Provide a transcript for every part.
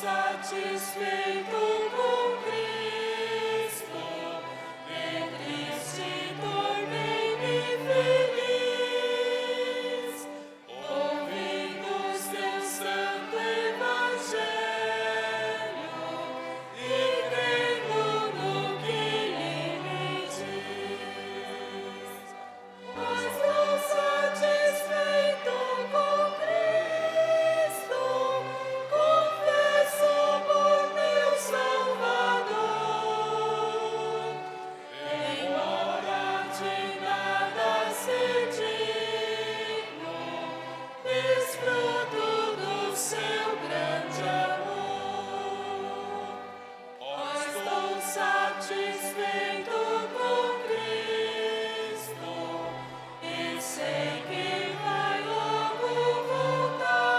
satisfeito com Cristo, em Cristo tornei-me feliz, ouvindo o seu santo evangelho e crendo no que ele diz. Mas estou satisfeito com Cristo, confesso por meu Salvador. Embora de nada ser digno, desfruto do seu grande amor. Estou satisfeito com Cristo e sei que vai logo voltar.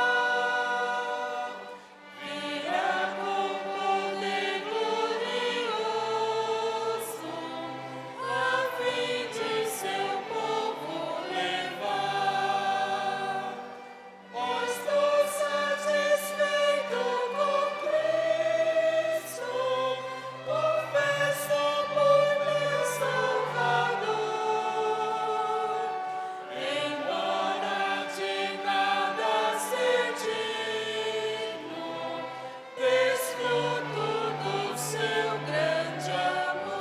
Virá com poder glorioso, a fim de seu povo levar. Estou satisfeito com Cristo, confesso por meu Salvador. Embora de nada ser digno, desfruto do seu grande amor.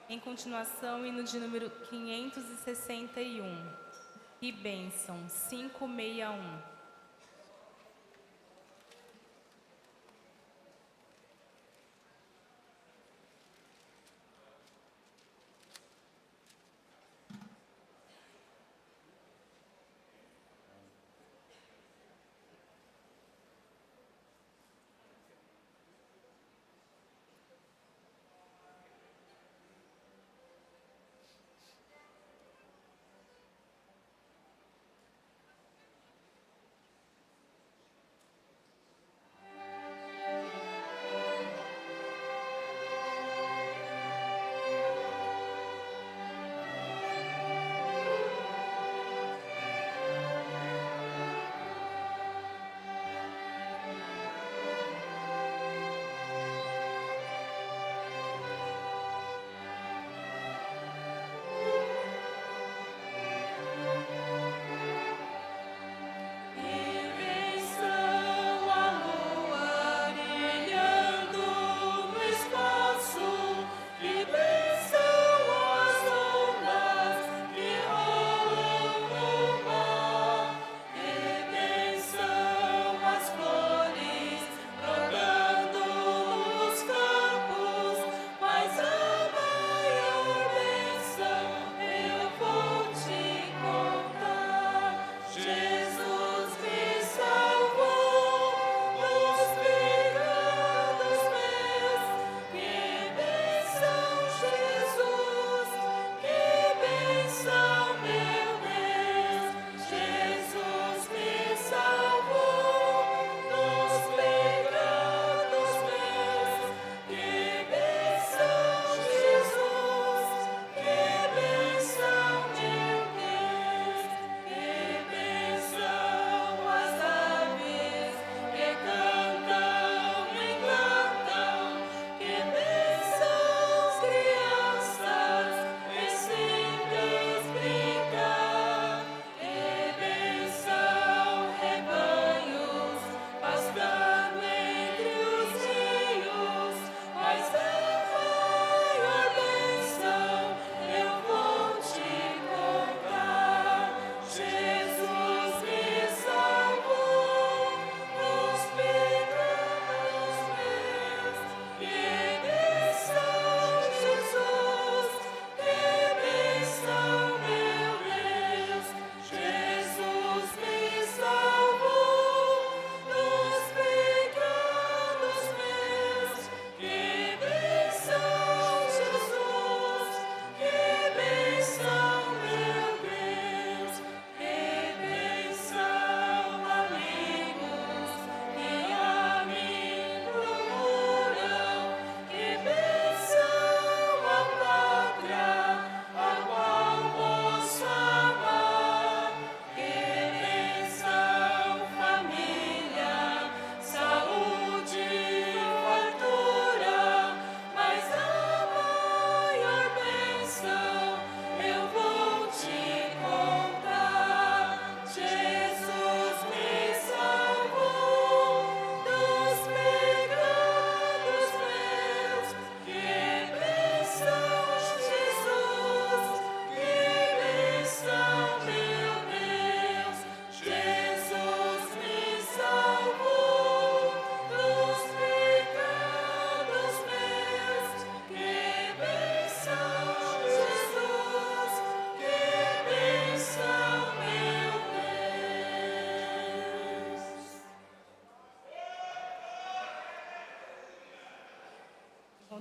Em continuação, hino de número 561. E bênção 561.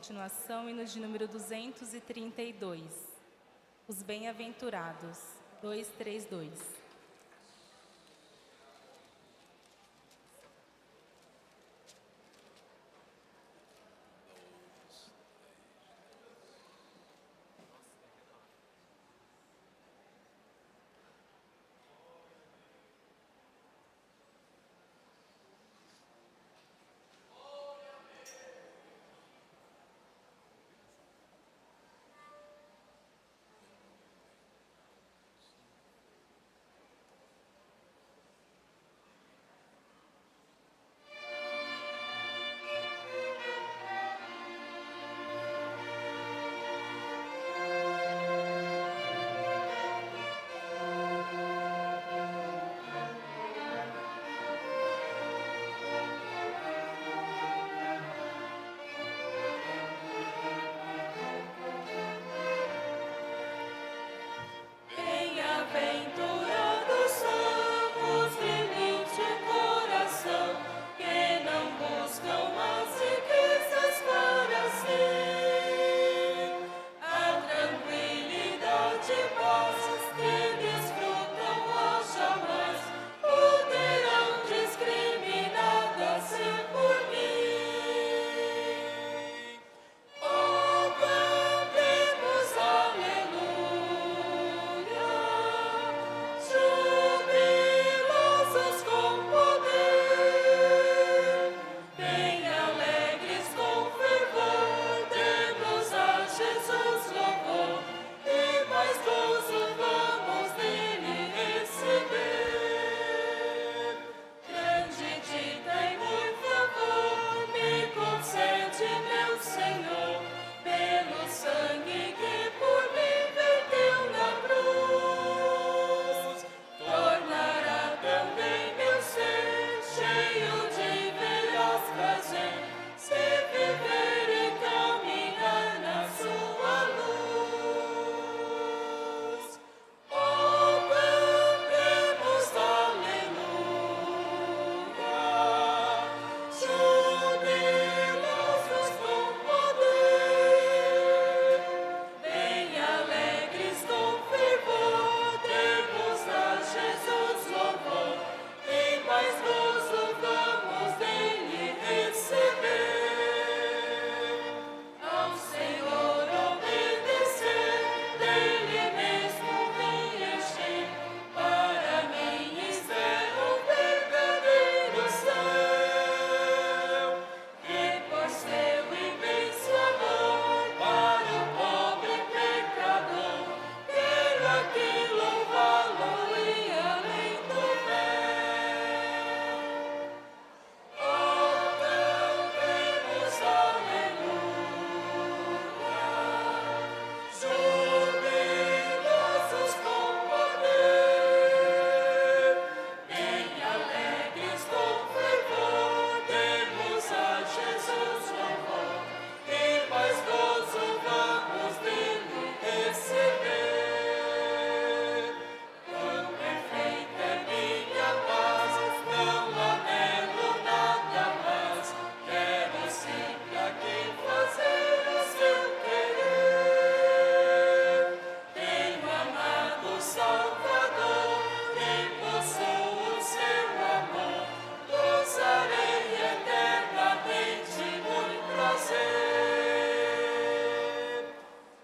continuação, hino de número 232. Os bem-aventurados. 232. Bem-aventurados são os humildes de coração, que não buscam as riquezas para si. A tranquilidade e paz que desfrutam aos jamais poderão discriminadas ser por mim. Oh, cantemos aleluia, jubilosos com poder, bem alegres com fervor, demos a Jesus louvor, e mais gozo vamos nele receber. Grande dita e muito favor me concede, meu Senhor, pelo sangue que por mim verteu na cruz. Tornará também meu ser cheio de veraz prazer, se viver e caminhar na sua luz. Oh, cantemos aleluia, jubilosos com poder, bem alegres com fervor, demos a Jesus louvor, e mais gozo vamos nele receber. Ao Senhor obedecer, dele mesmo me encher, para mim espero um verdadeiro céu. E por seu imenso amor para o pobre pecador, quero aqui louvá-lo e além do véu. Oh, cantemos aleluia, jubilosos com poder, bem alegres com fervor, demos a Jesus louvor, e mais gozo vamos nele receber. Quão perfeita é minha paz, não anelo nada mais, quero sempre aqui fazer o seu querer. Tenho amado o Salvador e possuo o seu amor, gozarei eternamente muito prazer.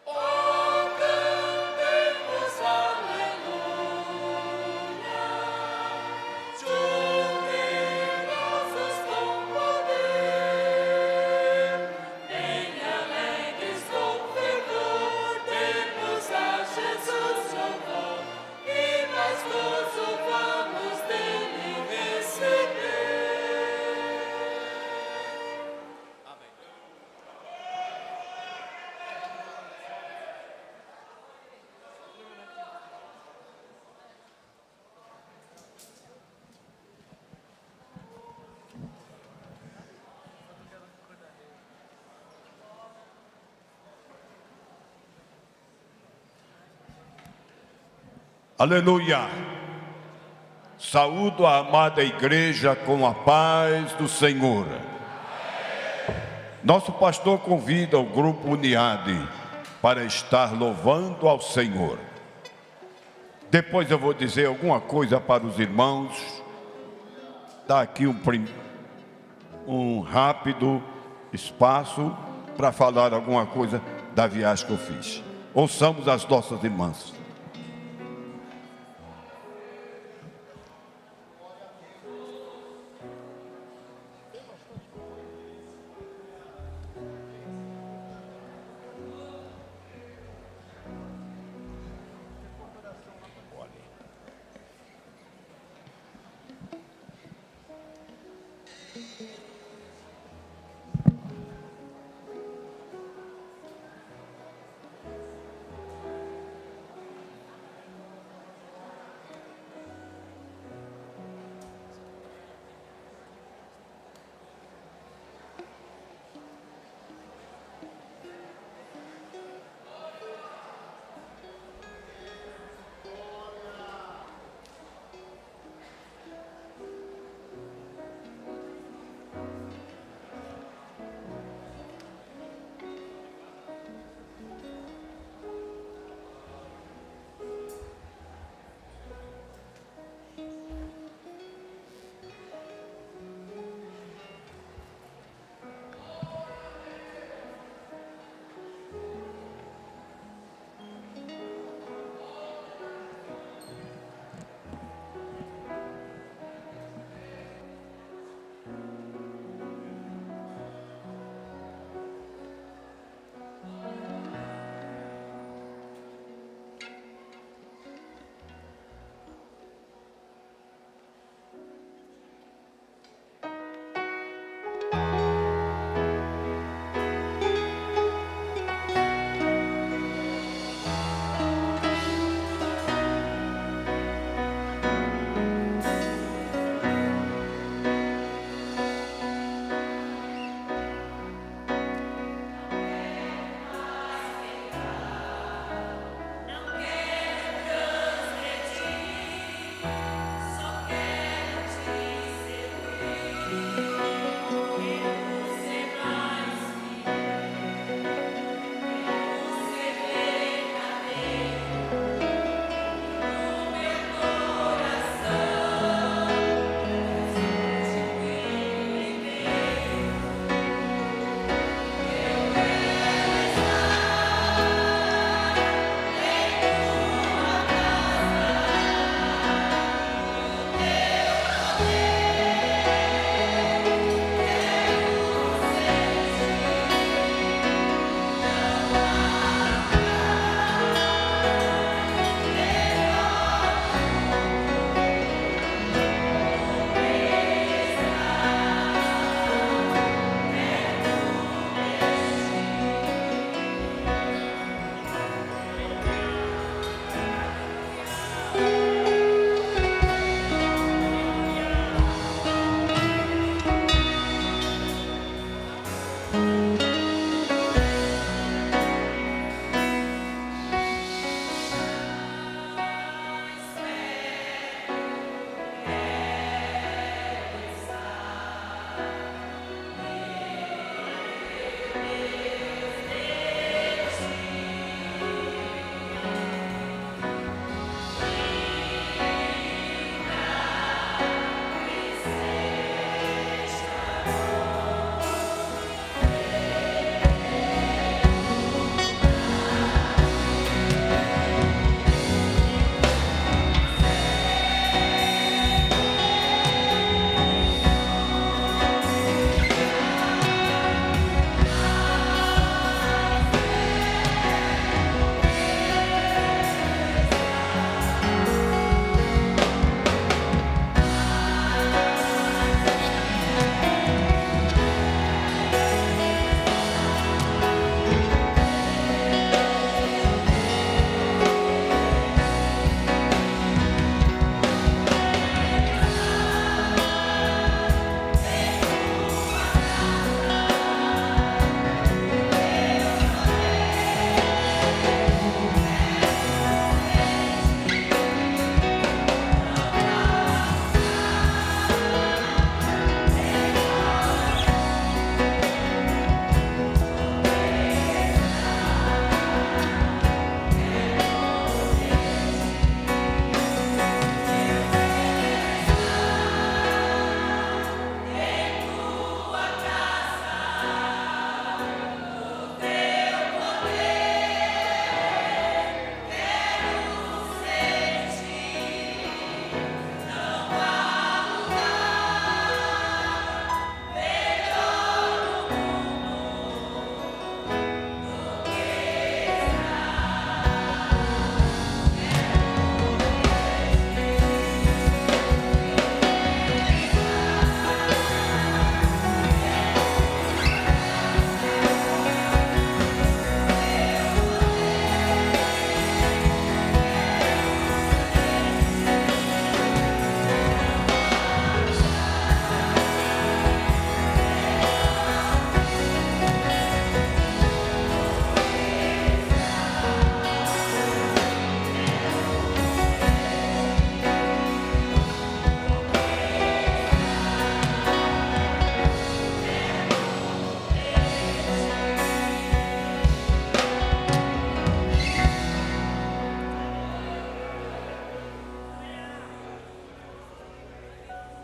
Oh, cantemos aleluia, jubilosos com poder, bem alegres com fervor, demos a Jesus louvor, e mais gozo vamos nele receber. Aleluia! Saúdo a amada igreja com a paz do Senhor. Nosso pastor convida o grupo Uniade para estar louvando ao Senhor. Depois eu vou dizer alguma coisa para os irmãos. Dá aqui um rápido espaço para falar alguma coisa da viagem que eu fiz. Ouçamos as nossas irmãs.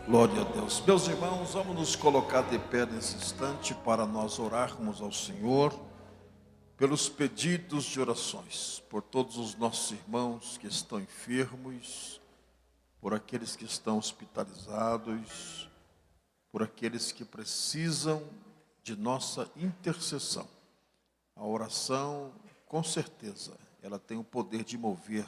Glória a Deus. Meus irmãos, vamos nos colocar de pé nesse instante para nós orarmos ao Senhor pelos pedidos de orações, por todos os nossos irmãos que estão enfermos, por aqueles que estão hospitalizados, por aqueles que precisam de nossa intercessão. A oração, com certeza, ela tem o poder de mover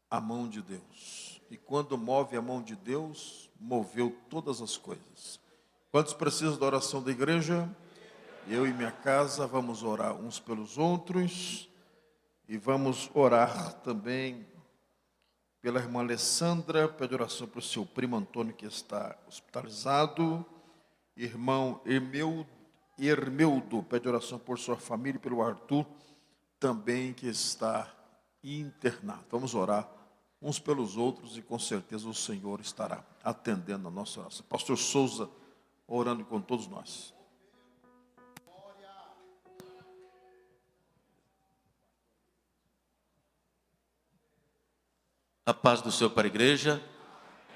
a mão de Deus. E quando move a mão de Deus, moveu todas as coisas. Quantos precisam da oração da igreja? Eu e minha casa vamos orar uns pelos outros. E vamos orar também pela irmã Alessandra, pede oração para o seu primo Antônio, que está hospitalizado. Irmão Hermeudo, pede oração por sua família e pelo Arthur, também que está internado. Vamos orar uns pelos outros e com certeza o Senhor estará atendendo a nossa oração. Pastor Souza, orando com todos nós. A paz do Senhor para a igreja.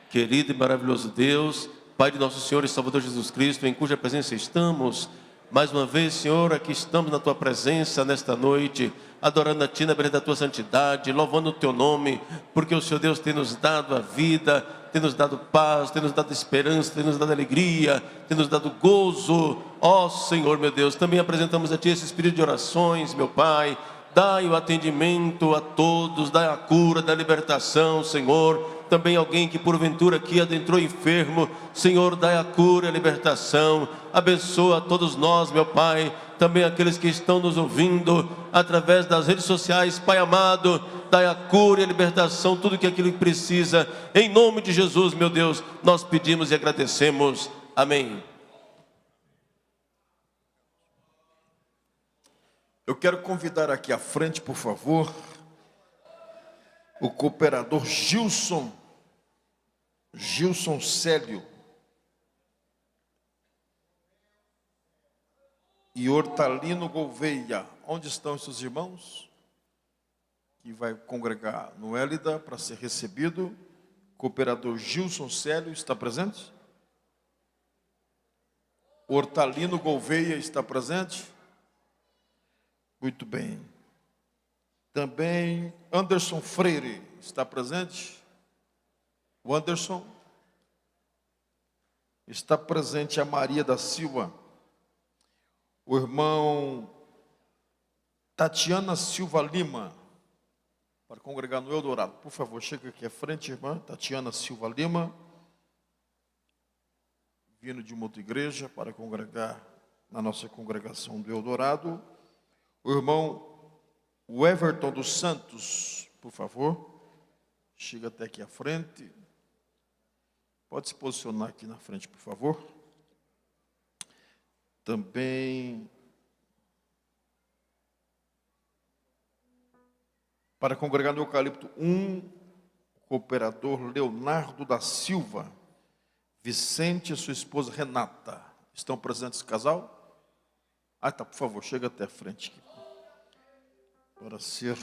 Querido e maravilhoso Deus, Pai de nosso Senhor e Salvador Jesus Cristo, em cuja presença estamos, mais uma vez, Senhor, aqui estamos na Tua presença nesta noite, adorando a Ti na beira da Tua santidade, louvando o Teu nome, porque o Senhor Deus tem nos dado a vida, tem nos dado paz, tem nos dado esperança, tem nos dado alegria, tem nos dado gozo. Ó Senhor, meu Deus, também apresentamos a Ti esse espírito de orações, meu Pai. Dai o atendimento a todos, dai a cura, dai a libertação, Senhor. Também alguém que porventura aqui adentrou enfermo, Senhor, dai a cura e a libertação. Abençoa a todos nós, meu Pai. Também aqueles que estão nos ouvindo através das redes sociais, Pai amado, dai a cura e a libertação, tudo que aquilo que precisa. Em nome de Jesus, meu Deus, nós pedimos e agradecemos. Amém. Eu quero convidar aqui à frente, por favor, o cooperador Gilson Célio e Hortalino Gouveia. Onde estão esses irmãos? Que vai congregar no Hélida para ser recebido. Cooperador Gilson Célio está presente? Hortalino Gouveia está presente? Muito bem. Também Anderson Freire está presente? O Anderson. Está presente a Maria da Silva. O irmão Tatiana Silva Lima, para congregar no Eldorado. Por favor, chega aqui à frente, irmã Tatiana Silva Lima, vindo de uma outra igreja para congregar na nossa congregação do Eldorado. O irmão Everton dos Santos, por favor, chega até aqui à frente. Pode se posicionar aqui na frente, por favor. Também, para congregar no Eucalipto 1, o cooperador Leonardo da Silva, Vicente e sua esposa Renata. Estão presentes esse casal? Ah, tá, por favor, chega até a frente aqui, para ser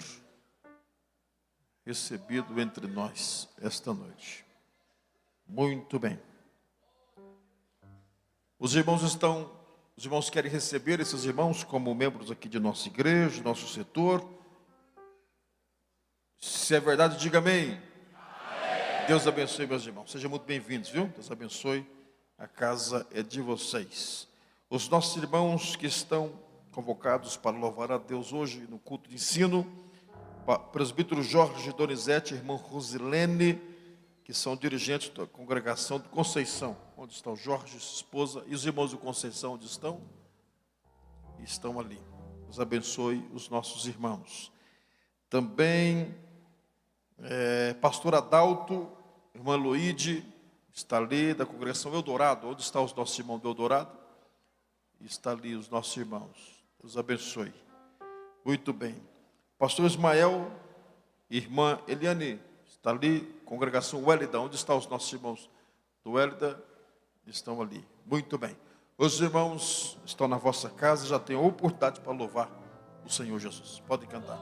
recebido entre nós esta noite. Muito bem. Os irmãos querem receber esses irmãos como membros aqui de nossa igreja, nosso setor. Se é verdade, diga amém. Amém. Deus abençoe, meus irmãos. Sejam muito bem-vindos, viu? Deus abençoe. A casa é de vocês. Os nossos irmãos que estão convocados para louvar a Deus hoje no culto de ensino, presbítero Jorge Donizete, irmã Rosilene, que são dirigentes da congregação de Conceição. Onde está o Jorge, sua esposa, e os irmãos de Conceição, onde estão? Estão ali. Deus abençoe os nossos irmãos. Também, pastor Adalto, irmã Loide, está ali, da congregação Eldorado. Onde estão os nossos irmãos do Eldorado? Está ali os nossos irmãos. Deus abençoe. Muito bem. Pastor Ismael, irmã Eliane, está ali, congregação Hélida. Onde estão os nossos irmãos do Hélida? Estão ali. Muito bem. Os irmãos estão na vossa casa, já têm a oportunidade para louvar o Senhor Jesus. Podem cantar.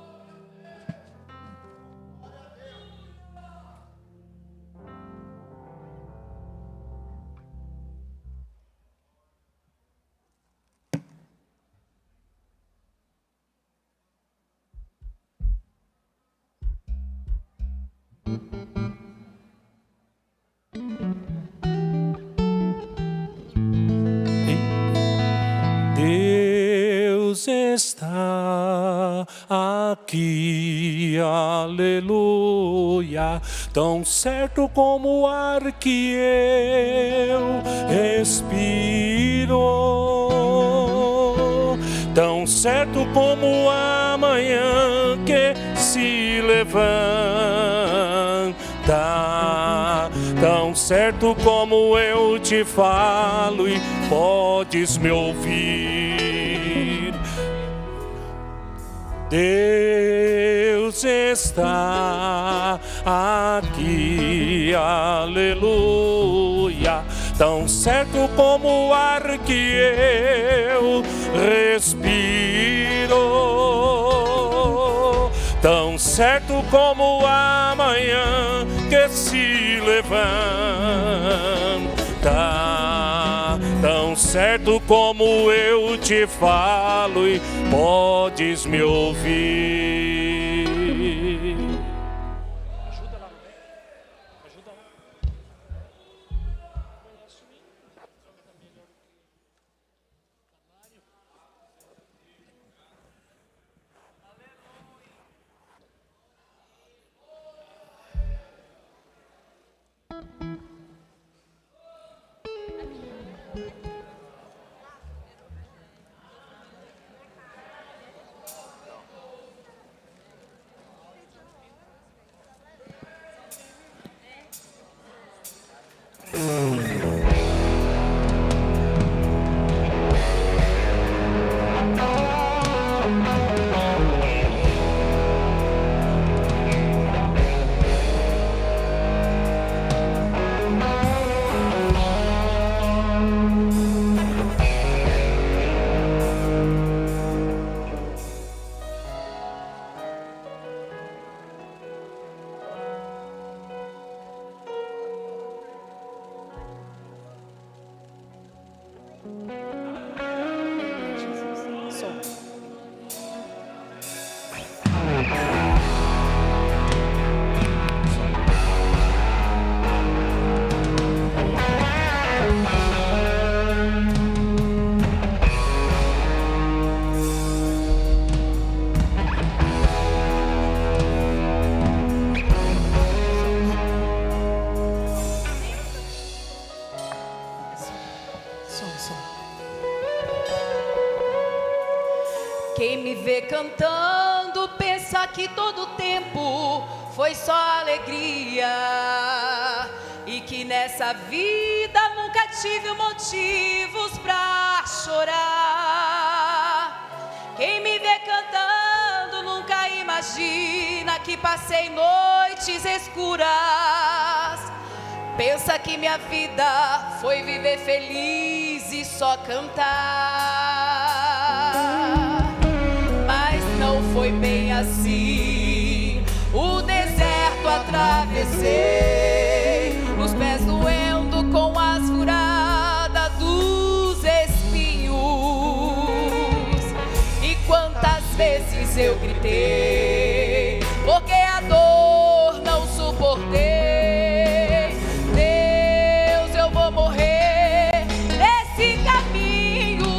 aleluia. Tão certo como o ar que eu respiro, tão certo como a manhã que se levanta, tão certo como eu te falo e podes me ouvir. Deus está aqui, aleluia. Tão certo como o ar que eu respiro, tão certo como a manhã que se levanta, tão certo como eu te falo e podes me ouvir. Quem me vê cantando pensa que todo tempo foi só alegria e que nessa vida nunca tive motivos pra chorar. Quem me vê cantando nunca imagina que passei noites escuras. Pensa que minha vida foi viver feliz e só cantar. Não foi bem assim. O deserto atravessei, os pés doendo com as furadas dos espinhos. E quantas vezes eu gritei, porque a dor não suportei. Deus, eu vou morrer nesse caminho.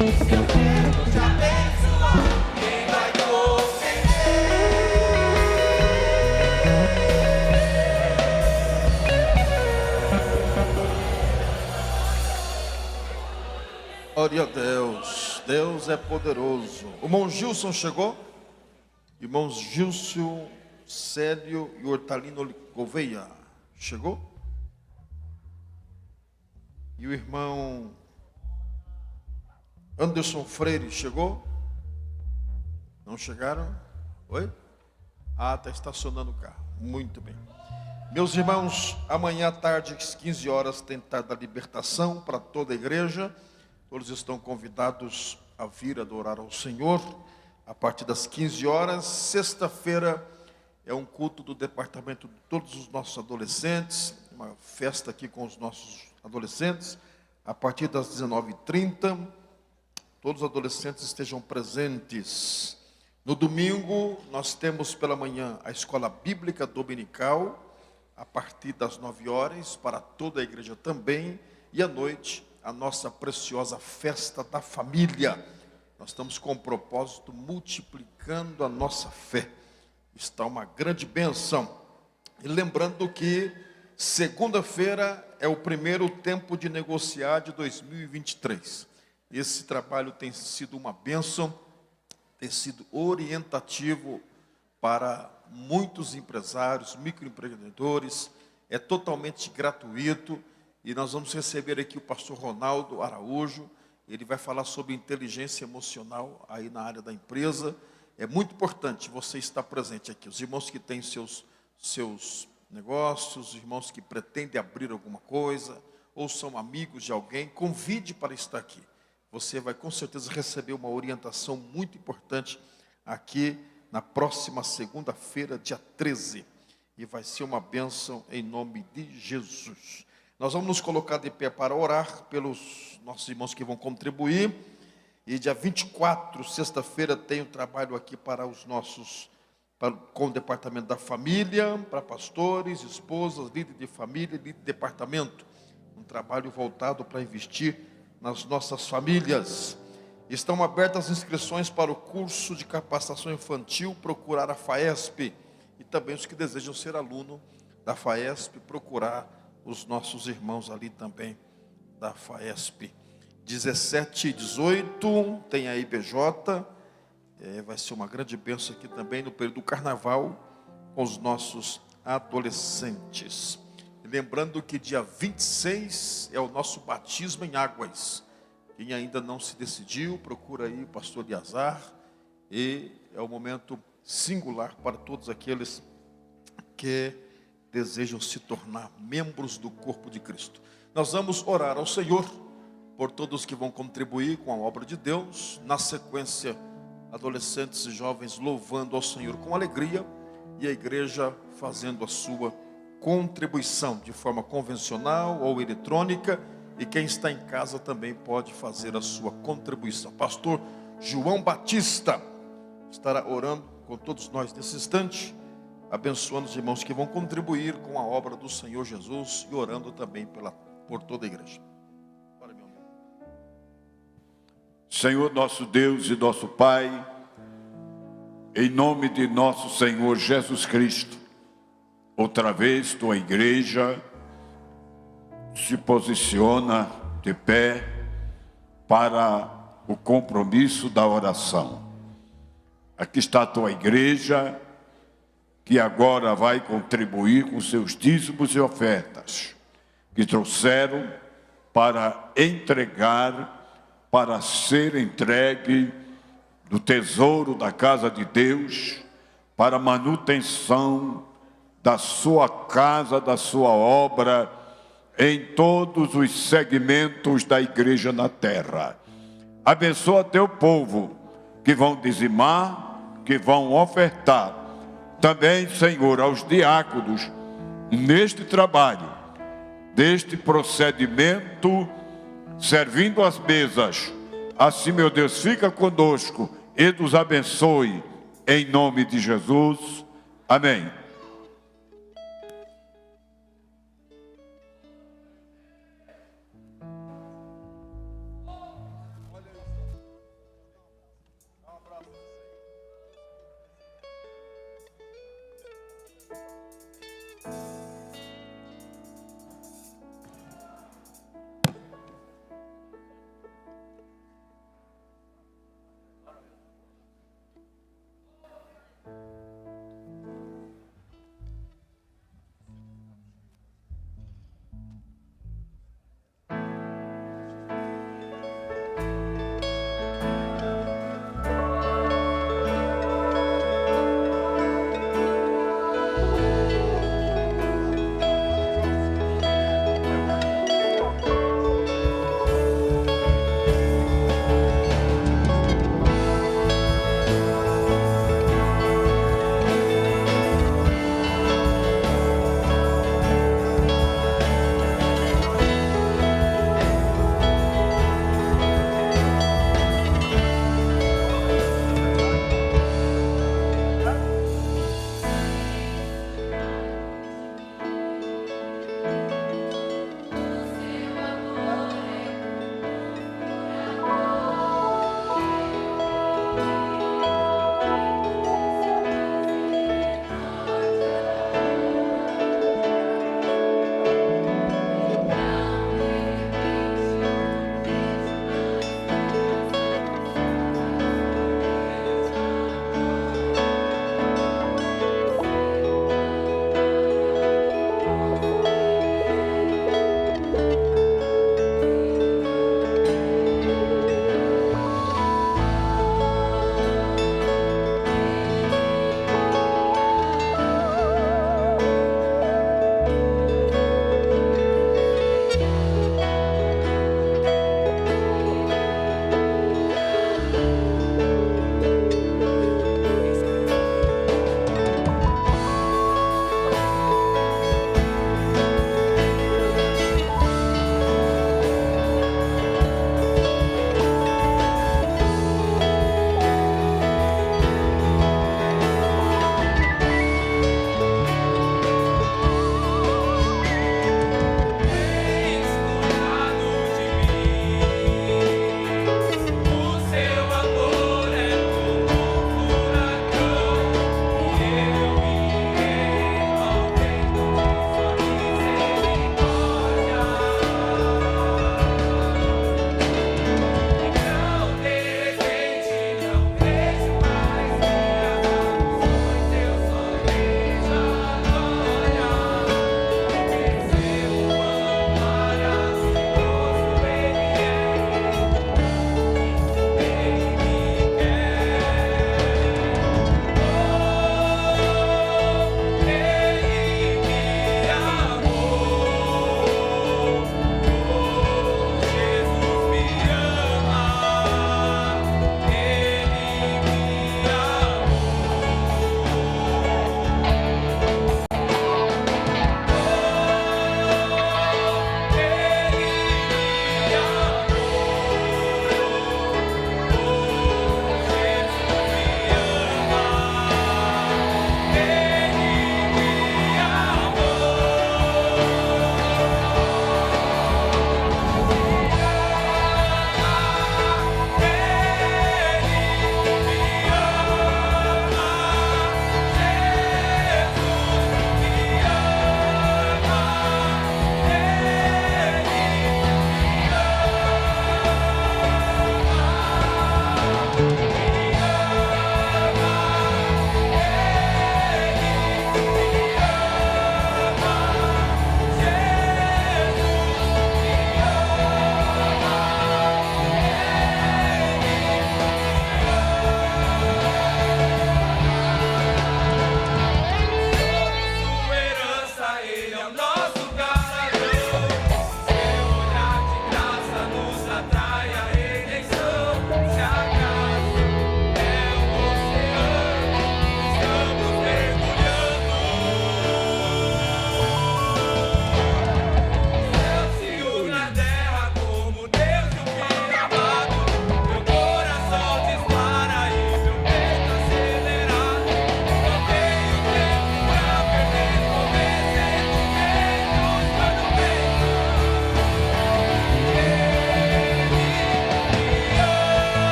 Eu quero te abençoar, quem vai te ofender? Glória a Deus, Deus é poderoso. O irmão Gilson chegou? Irmãos Gilson, Célio e Hortalino Gouveia, chegou? E o irmão Anderson Freire chegou? Não chegaram? Oi? Ah, está estacionando o carro. Muito bem. Meus irmãos, amanhã à tarde, às 15 horas, tem tarde da libertação para toda a igreja. Todos estão convidados a vir adorar ao Senhor a partir das 15 horas. Sexta-feira é um culto do departamento de todos os nossos adolescentes, uma festa aqui com os nossos adolescentes, a partir das 19h30. Todos os adolescentes estejam presentes. No domingo, nós temos pela manhã a escola bíblica dominical, a partir das 9 horas, para toda a igreja também, e à noite, a nossa preciosa festa da família. Nós estamos com o propósito multiplicando a nossa fé. Está uma grande bênção. E lembrando que segunda-feira é o primeiro tempo de negociar de 2023. Esse trabalho tem sido uma bênção, tem sido orientativo para muitos empresários, microempreendedores. É totalmente gratuito. E nós vamos receber aqui o pastor Ronaldo Araújo. Ele vai falar sobre inteligência emocional aí na área da empresa. É muito importante você estar presente aqui. Os irmãos que têm seus negócios, os irmãos que pretendem abrir alguma coisa, ou são amigos de alguém, convide para estar aqui. Você vai com certeza receber uma orientação muito importante aqui na próxima segunda-feira, dia 13. E vai ser uma bênção em nome de Jesus. Nós vamos nos colocar de pé para orar pelos nossos irmãos que vão contribuir. E dia 24, sexta-feira, tem um trabalho aqui para os nossos, com o departamento da família, para pastores, esposas, líder de família, líder de departamento. Um trabalho voltado para investir nas nossas famílias. Estão abertas as inscrições para o curso de capacitação infantil, procurar a FAESP. E também os que desejam ser aluno da FAESP, procurar os nossos irmãos ali também da FAESP. 17 e 18 tem a IBJ. Vai ser uma grande bênção aqui também no período do carnaval com os nossos adolescentes. E lembrando que dia 26 é o nosso batismo em águas. Quem ainda não se decidiu, procura aí o pastor Eliazar. E é um momento singular para todos aqueles que desejam se tornar membros do corpo de Cristo. Nós vamos orar ao Senhor por todos que vão contribuir com a obra de Deus. Na sequência, adolescentes e jovens louvando ao Senhor com alegria e a igreja fazendo a sua contribuição de forma convencional ou eletrônica, e quem está em casa também pode fazer a sua contribuição. Pastor João Batista estará orando com todos nós nesse instante, abençoando os irmãos que vão contribuir com a obra do Senhor Jesus e orando também por toda a igreja. Senhor nosso Deus e nosso Pai, em nome de nosso Senhor Jesus Cristo, outra vez tua igreja se posiciona de pé para o compromisso da oração. Aqui está a tua igreja, que agora vai contribuir com seus dízimos e ofertas, que trouxeram para entregar, para ser entregue do tesouro da casa de Deus, para a manutenção da sua casa, da sua obra, em todos os segmentos da igreja na terra. Abençoa teu povo, que vão dizimar, que vão ofertar. Também, Senhor, aos diáconos, neste trabalho, deste procedimento, servindo as mesas. Assim, meu Deus, fica conosco e nos abençoe, em nome de Jesus. Amém.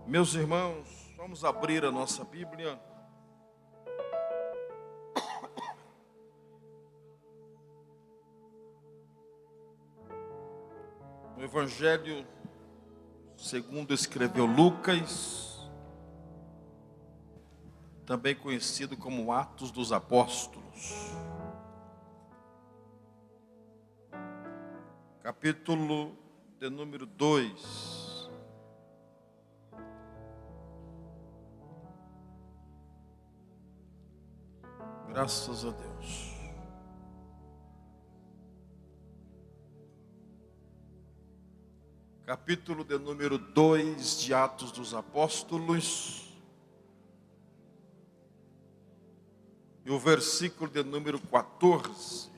Meus irmãos, vamos abrir a nossa Bíblia. No Evangelho segundo escreveu Lucas, também conhecido como Atos dos Apóstolos. Capítulo de número 2. Graças a Deus. Capítulo de número 2 de Atos dos Apóstolos. E o versículo de número 14.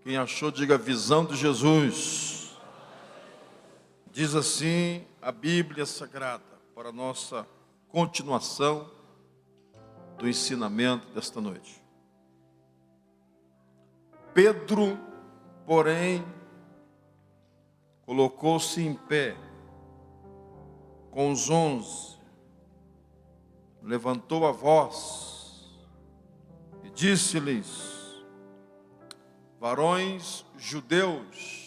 Quem achou, diga visão de Jesus. Diz assim a Bíblia Sagrada, para a nossa continuação do ensinamento desta noite. Pedro, porém, colocou-se em pé com os 11, levantou a voz e disse-lhes: varões judeus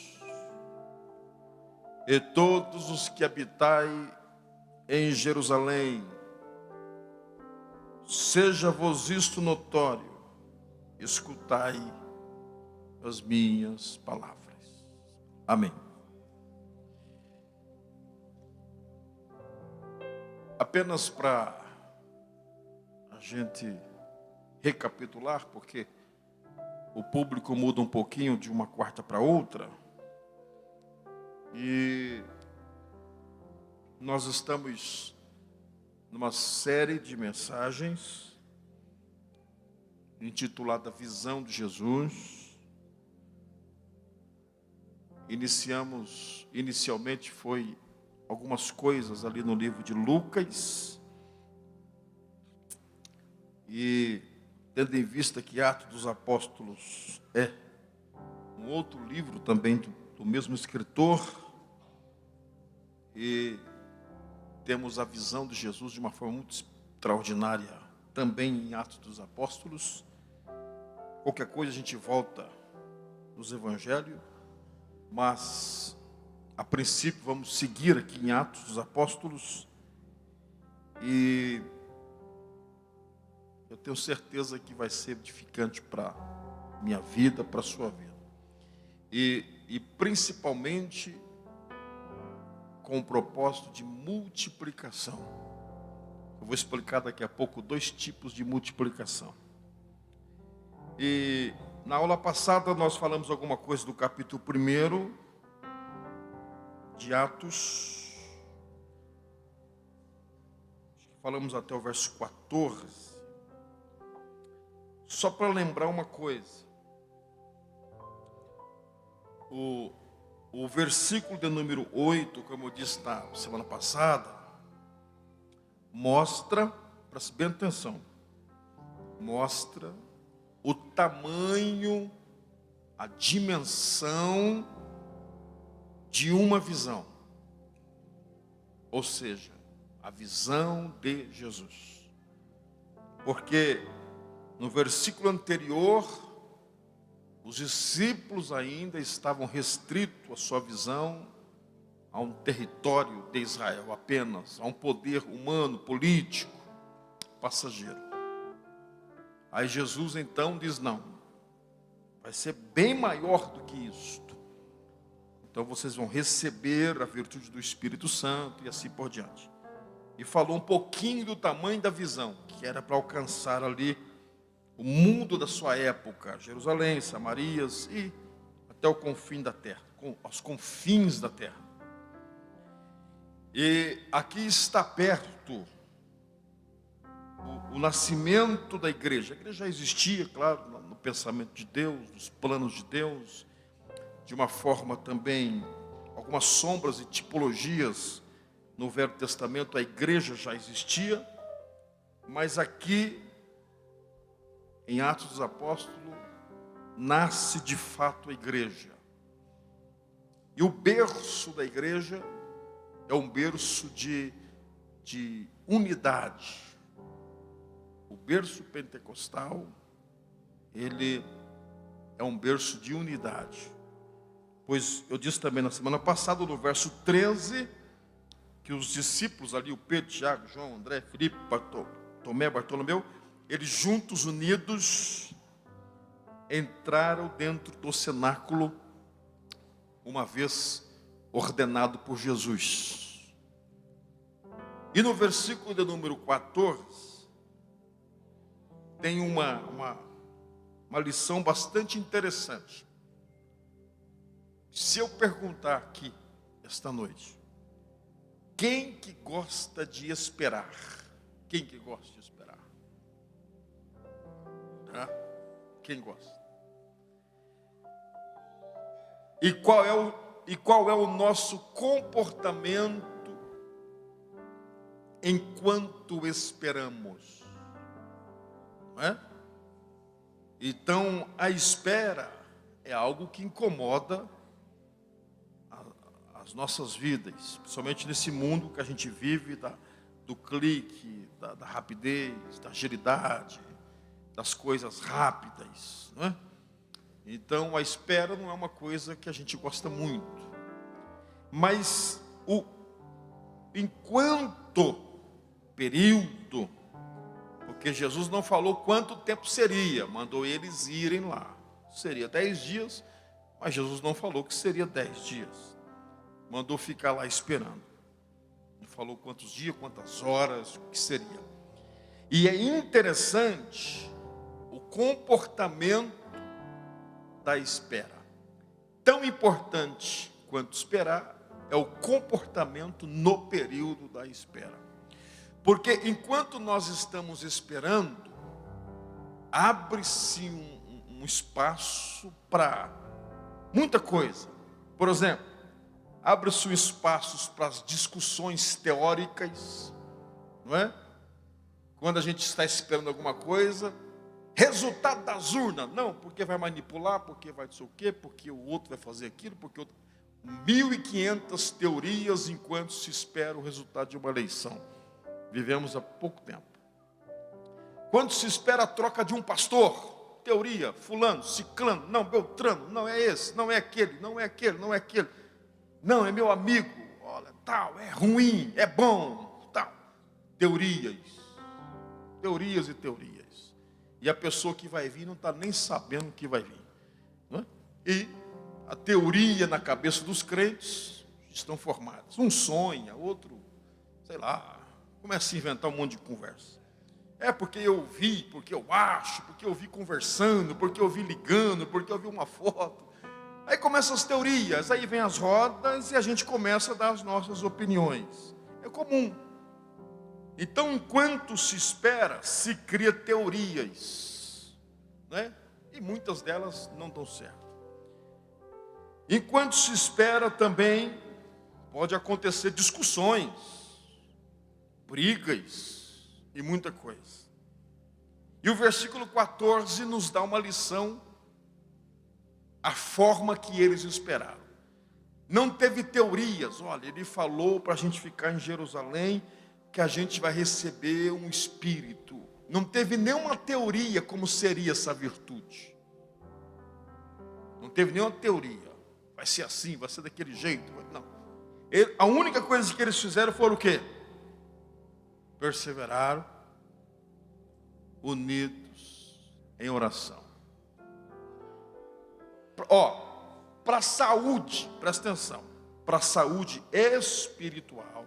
e todos os que habitai em Jerusalém, seja-vos isto notório, escutai as minhas palavras. Amém. Apenas para a gente recapitular, porque o público muda um pouquinho de uma quarta para outra. E nós estamos numa série de mensagens intitulada Visão de Jesus. Inicialmente foi algumas coisas ali no livro de Lucas. E tendo em vista que Atos dos Apóstolos é um outro livro também do mesmo escritor, e temos a visão de Jesus de uma forma muito extraordinária também em Atos dos Apóstolos. Qualquer coisa a gente volta nos Evangelhos, mas a princípio vamos seguir aqui em Atos dos Apóstolos, e eu tenho certeza que vai ser edificante para a minha vida, para a sua vida. E principalmente com o propósito de multiplicação. Eu vou explicar daqui a pouco 2 tipos de multiplicação. E na aula passada nós falamos alguma coisa do capítulo 1 de Atos. Acho que falamos até o verso 14. Só para lembrar uma coisa. O versículo de número 8, como eu disse na semana passada, mostra, preste bem atenção, mostra o tamanho, a dimensão de uma visão. Ou seja, a visão de Jesus. Porque no versículo anterior, os discípulos ainda estavam restritos a sua visão a um território de Israel apenas, a um poder humano, político, passageiro. Aí Jesus então diz: não, vai ser bem maior do que isto. Então vocês vão receber a virtude do Espírito Santo e assim por diante. E falou um pouquinho do tamanho da visão, que era para alcançar ali o mundo da sua época, Jerusalém, Samarias e até o confim da terra, aos confins da terra. E aqui está perto o nascimento da igreja. A igreja já existia, claro, no pensamento de Deus, nos planos de Deus, de uma forma também, algumas sombras e tipologias no Velho Testamento, a igreja já existia, mas aqui, em Atos dos Apóstolos, nasce de fato a igreja. E o berço da igreja é um berço de unidade. O berço pentecostal, ele é um berço de unidade. Pois eu disse também na semana passada, no verso 13, que os discípulos ali, o Pedro, Tiago, João, André, Filipe, Tomé, Bartolomeu, eles juntos, unidos, entraram dentro do cenáculo, uma vez ordenado por Jesus. E no versículo de número 14, tem uma lição bastante interessante. Se eu perguntar aqui, esta noite, quem que gosta de esperar? Quem que gosta de esperar? Quem gosta? E qual é o nosso comportamento enquanto esperamos? Não é? Então, a espera é algo que incomoda as nossas vidas, principalmente nesse mundo que a gente vive, do clique, da rapidez, da agilidade, das coisas rápidas, não é? Então, a espera não é uma coisa que a gente gosta muito. Mas, enquanto período, porque Jesus não falou quanto tempo seria, mandou eles irem lá. Seria 10 dias, mas Jesus não falou que seria 10 dias. Mandou ficar lá esperando. Não falou quantos dias, quantas horas, o que seria. E é interessante o comportamento da espera. Tão importante quanto esperar é o comportamento no período da espera. Porque enquanto nós estamos esperando, abre-se um espaço para muita coisa. Por exemplo, abre-se um espaço para as discussões teóricas, não é? Quando a gente está esperando alguma coisa, resultado das urnas, não, porque vai manipular, porque vai não sei o quê, porque o outro vai fazer aquilo, porque o outro... 1.500 teorias enquanto se espera o resultado de uma eleição. Vivemos há pouco tempo. Quando se espera a troca de um pastor, teoria, fulano, ciclano, não, beltrano, não é esse, não é aquele, não é aquele, não é aquele. Não, é meu amigo, olha, tal, é ruim, é bom, tal. Teorias e teorias. E a pessoa que vai vir não está nem sabendo que vai vir. Não é? E a teoria na cabeça dos crentes estão formadas. Um sonha, outro, sei lá, começa a inventar um monte de conversa. É porque eu vi, porque eu acho, porque eu vi conversando, porque eu vi ligando, porque eu vi uma foto. Aí começam as teorias, aí vem as rodas e a gente começa a dar as nossas opiniões. É comum. Então, enquanto se espera, se cria teorias, né? E muitas delas não dão certo. Enquanto se espera também, pode acontecer discussões, brigas e muita coisa. E o versículo 14 nos dá uma lição, a forma que eles esperaram. Não teve teorias, olha, ele falou para a gente ficar em Jerusalém, que a gente vai receber um espírito. Não teve nenhuma teoria como seria essa virtude. Não teve nenhuma teoria. Vai ser assim, vai ser daquele jeito. Não. A única coisa que eles fizeram foi o quê? Perseveraram, unidos em oração. Para a saúde, presta atenção, para a saúde espiritual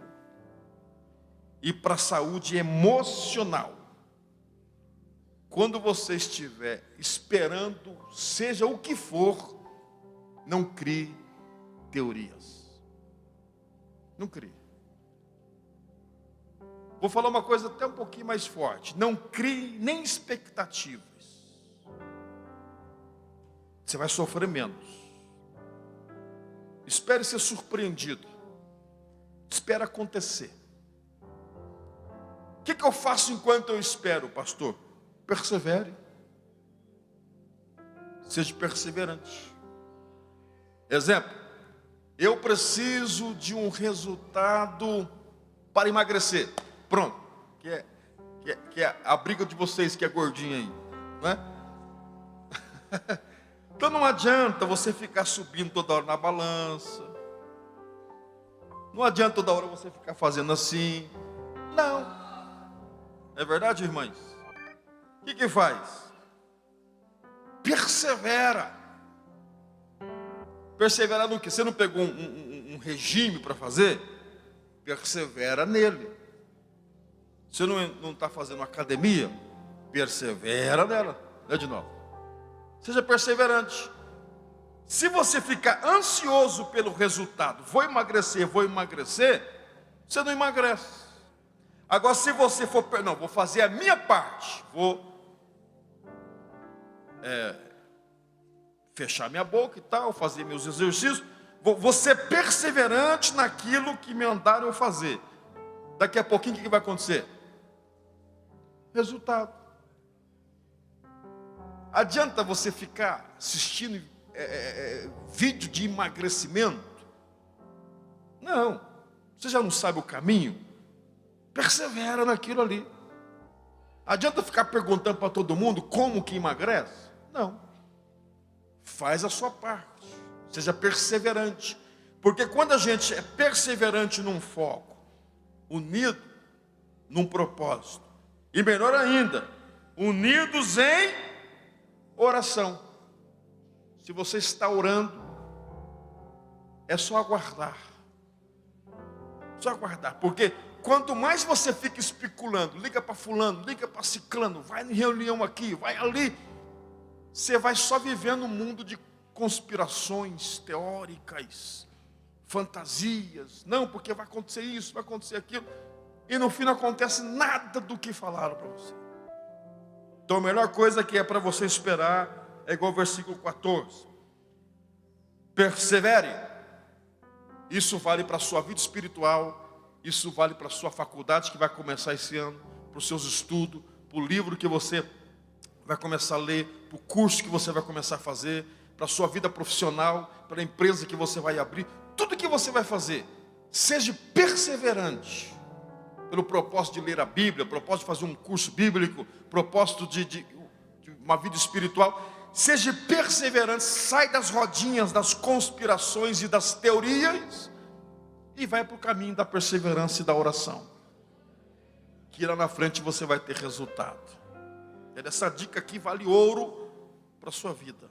e para a saúde emocional. Quando você estiver esperando, seja o que for, não crie teorias. Não crie. Vou falar uma coisa até um pouquinho mais forte. Não crie nem expectativas. Você vai sofrer menos. Espere ser surpreendido. Espere acontecer. O que eu faço enquanto eu espero, pastor? Persevere. Seja perseverante. Exemplo, Eu preciso de um resultado para emagrecer. Pronto. Que é a briga de vocês que é gordinho aí, não é? Então não adianta você ficar subindo toda hora na balança. Não adianta toda hora você ficar fazendo assim. Não. É verdade, irmãs? O que faz? Persevera. Persevera no que? Você não pegou um regime para fazer? Persevera nele. Você não está fazendo academia? Persevera nela. Lê de novo. Seja perseverante. Se você ficar ansioso pelo resultado, vou emagrecer, você não emagrece. Agora, se você for, não, vou fazer a minha parte, vou fechar minha boca e tal, fazer meus exercícios, vou ser perseverante naquilo que me mandaram eu fazer. Daqui a pouquinho, o que vai acontecer? Resultado. Adianta você ficar assistindo vídeo de emagrecimento? Não. Você já não sabe o caminho? Persevera naquilo ali. Adianta ficar perguntando para todo mundo como que emagrece? Não. Faz a sua parte. Seja perseverante. Porque quando a gente é perseverante num foco, unido num propósito, e melhor ainda, unidos em oração. Se você está orando, é só aguardar. Só aguardar. Porque quanto mais você fica especulando, liga para fulano, liga para ciclano, vai em reunião aqui, vai ali, você vai só vivendo um mundo de conspirações teóricas, fantasias. Não, porque vai acontecer isso, vai acontecer aquilo. E no fim não acontece nada do que falaram para você. Então a melhor coisa que é para você esperar é igual ao versículo 14. Persevere. Isso vale para a sua vida espiritual, isso vale para a sua faculdade que vai começar esse ano, para os seus estudos, para o livro que você vai começar a ler, para o curso que você vai começar a fazer, para a sua vida profissional, para a empresa que você vai abrir. Tudo que você vai fazer, seja perseverante. Pelo propósito de ler a Bíblia, propósito de fazer um curso bíblico, propósito de uma vida espiritual. Seja perseverante, sai das rodinhas, das conspirações e das teorias e vai para o caminho da perseverança e da oração. Que lá na frente você vai ter resultado. Essa dica aqui vale ouro para a sua vida.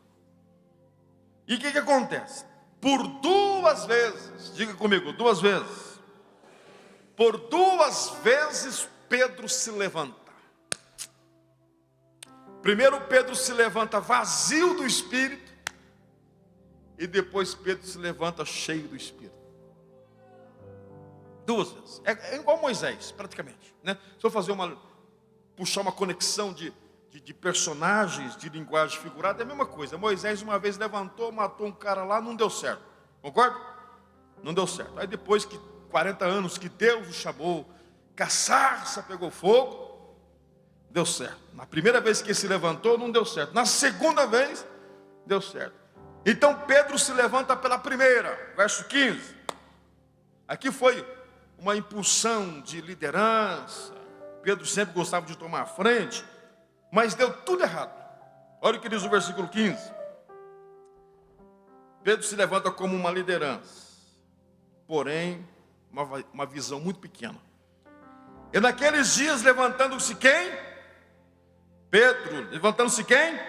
E o que acontece? Por 2 vezes, diga comigo, 2 vezes. Por 2 vezes Pedro se levanta. Primeiro Pedro se levanta vazio do Espírito. E depois Pedro se levanta cheio do Espírito. 2 vezes. É igual Moisés, praticamente, né? Se eu puxar uma conexão de personagens, de linguagem figurada, é a mesma coisa. Moisés uma vez levantou, matou um cara lá, não deu certo. Concorda? Não deu certo. Aí depois que 40 anos que Deus o chamou, que a sarça pegou fogo, deu certo. Na primeira vez que ele se levantou, não deu certo. Na segunda vez, deu certo. Então Pedro se levanta pela primeira, verso 15. Aqui foi uma impulsão de liderança. Pedro sempre gostava de tomar a frente, mas deu tudo errado. Olha o que diz o versículo 15. Pedro se levanta como uma liderança, porém uma visão muito pequena. E naqueles dias levantando-se quem? Pedro, levantando-se quem?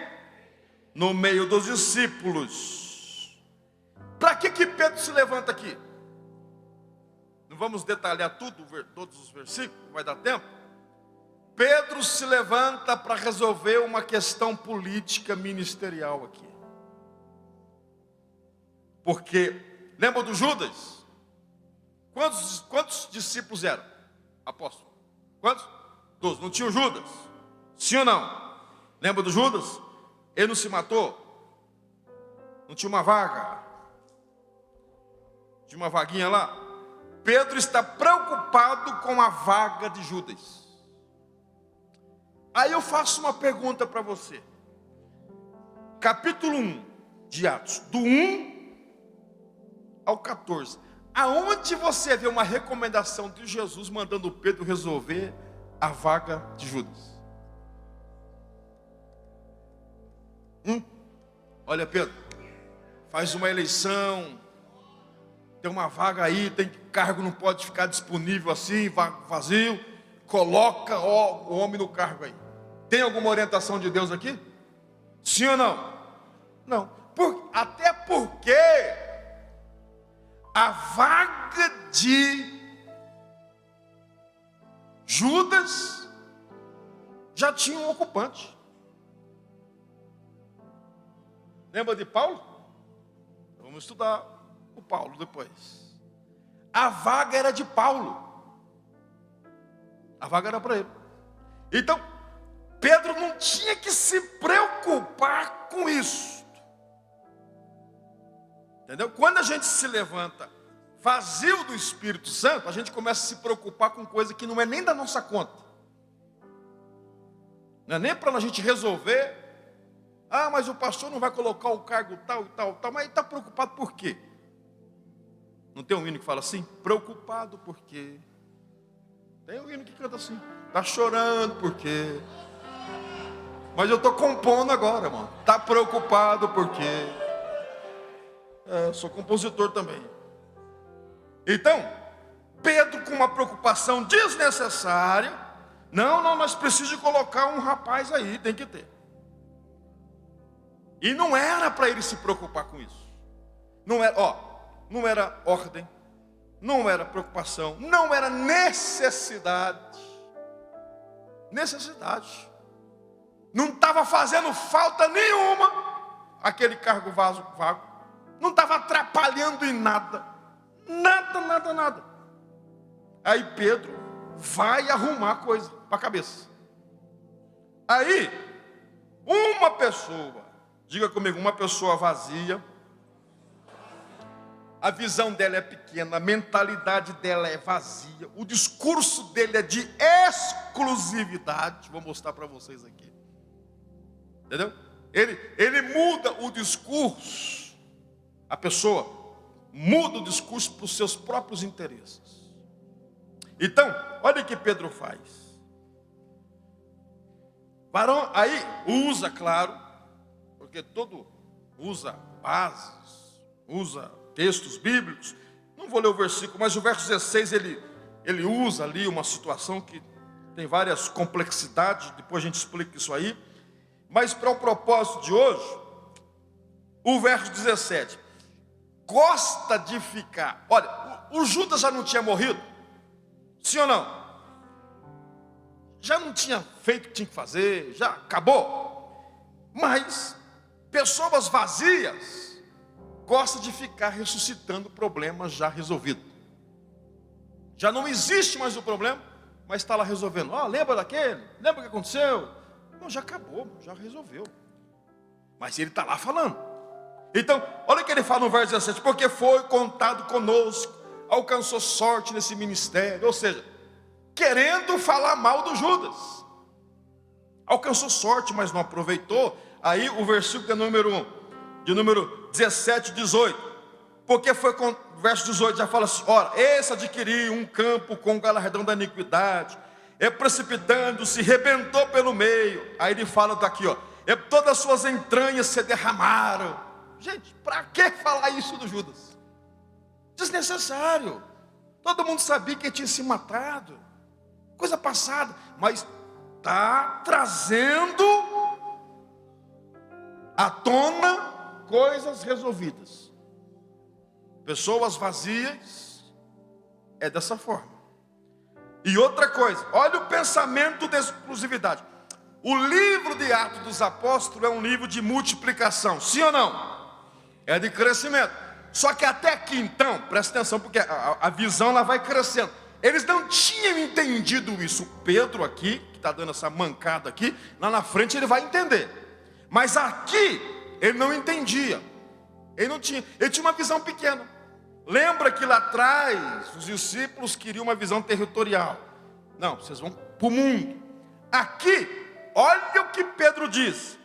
No meio dos discípulos. Para que Pedro se levanta aqui? Não vamos detalhar todos os versículos, não vai dar tempo. Pedro se levanta para resolver uma questão política ministerial aqui. Porque, lembra do Judas? Quantos discípulos eram? Apóstolo. Quantos? 12. Não tinha o Judas? Sim ou não? Lembra do Judas? Ele não se matou? Não tinha uma vaga? Tinha uma vaguinha lá? Pedro está preocupado com a vaga de Judas. Aí eu faço uma pergunta para você. Capítulo 1 de Atos, do 1 ao 14. Aonde você vê uma recomendação de Jesus mandando Pedro resolver a vaga de Judas? Olha, Pedro, faz uma eleição, tem uma vaga aí, tem cargo, não pode ficar disponível assim, vazio. Coloca o homem no cargo aí. Tem alguma orientação de Deus aqui? Sim ou não? Não. Até porque a vaga de Judas já tinha um ocupante. Lembra de Paulo? Vamos estudar o Paulo depois. A vaga era de Paulo. A vaga era para ele. Então, Pedro não tinha que se preocupar com isso. Entendeu? Quando a gente se levanta vazio do Espírito Santo, a gente começa a se preocupar com coisa que não é nem da nossa conta. Não é nem para a gente resolver. Ah, mas o pastor não vai colocar o cargo tal e tal, tal. Mas ele está preocupado por quê? Não tem um hino que fala assim? Preocupado por quê? Tem um hino que canta assim. Está chorando por quê? Mas eu estou compondo agora, mano. Está preocupado por quê? Sou compositor também. Então, Pedro com uma preocupação desnecessária. Não, nós precisamos colocar um rapaz aí, tem que ter. E não era para ele se preocupar com isso. Não era ordem, não era preocupação, não era necessidade. Necessidade. Não estava fazendo falta nenhuma aquele cargo vago. Não estava atrapalhando em nada. Nada. Aí Pedro vai arrumar coisa para a cabeça. Aí, uma pessoa, diga comigo, uma pessoa vazia, a visão dela é pequena, a mentalidade dela é vazia, o discurso dele é de exclusividade. Vou mostrar para vocês aqui. Entendeu? Ele muda o discurso. A pessoa muda o discurso para os seus próprios interesses. Então, olha o que Pedro faz. Varão, aí usa, claro, porque todo usa bases, usa textos bíblicos. Não vou ler o versículo, mas o verso 16 ele usa ali uma situação que tem várias complexidades. Depois a gente explica isso aí. Mas para o propósito de hoje, o verso 17 gosta de ficar. Olha, o Judas já não tinha morrido? Sim ou não? Já não tinha feito o que tinha que fazer, já acabou. Mas pessoas vazias gostam de ficar ressuscitando problemas já resolvidos. Já não existe mais o problema, mas está lá resolvendo. Lembra daquele? Lembra o que aconteceu? Não, já acabou, já resolveu. Mas ele está lá falando. Então, olha o que ele fala no verso 17. Porque foi contado conosco, alcançou sorte nesse ministério. Ou seja, querendo falar mal do Judas. Alcançou sorte, mas não aproveitou. Aí o versículo de número 17 e 18. Porque foi com verso 18 já fala assim: ora, esse adquiriu um campo com o galardão da iniquidade, precipitando-se, rebentou pelo meio. Aí ele fala daqui, todas as suas entranhas se derramaram. Gente, para que falar isso do Judas? Desnecessário. Todo mundo sabia que ele tinha se matado. Coisa passada. Mas está trazendo à tona coisas resolvidas. Pessoas vazias é dessa forma. E outra coisa, olha o pensamento de exclusividade. O livro de Atos dos Apóstolos é um livro de multiplicação, sim ou não? É de crescimento. Só que até aqui então, presta atenção, porque a visão ela vai crescendo. Eles não tinham entendido isso. O Pedro aqui, que está dando essa mancada aqui, lá na frente ele vai entender. Mas aqui, ele não entendia. Ele tinha uma visão pequena. Lembra que lá atrás, os discípulos queriam uma visão territorial. Não, vocês vão para o mundo. Aqui, olha o que Pedro diz.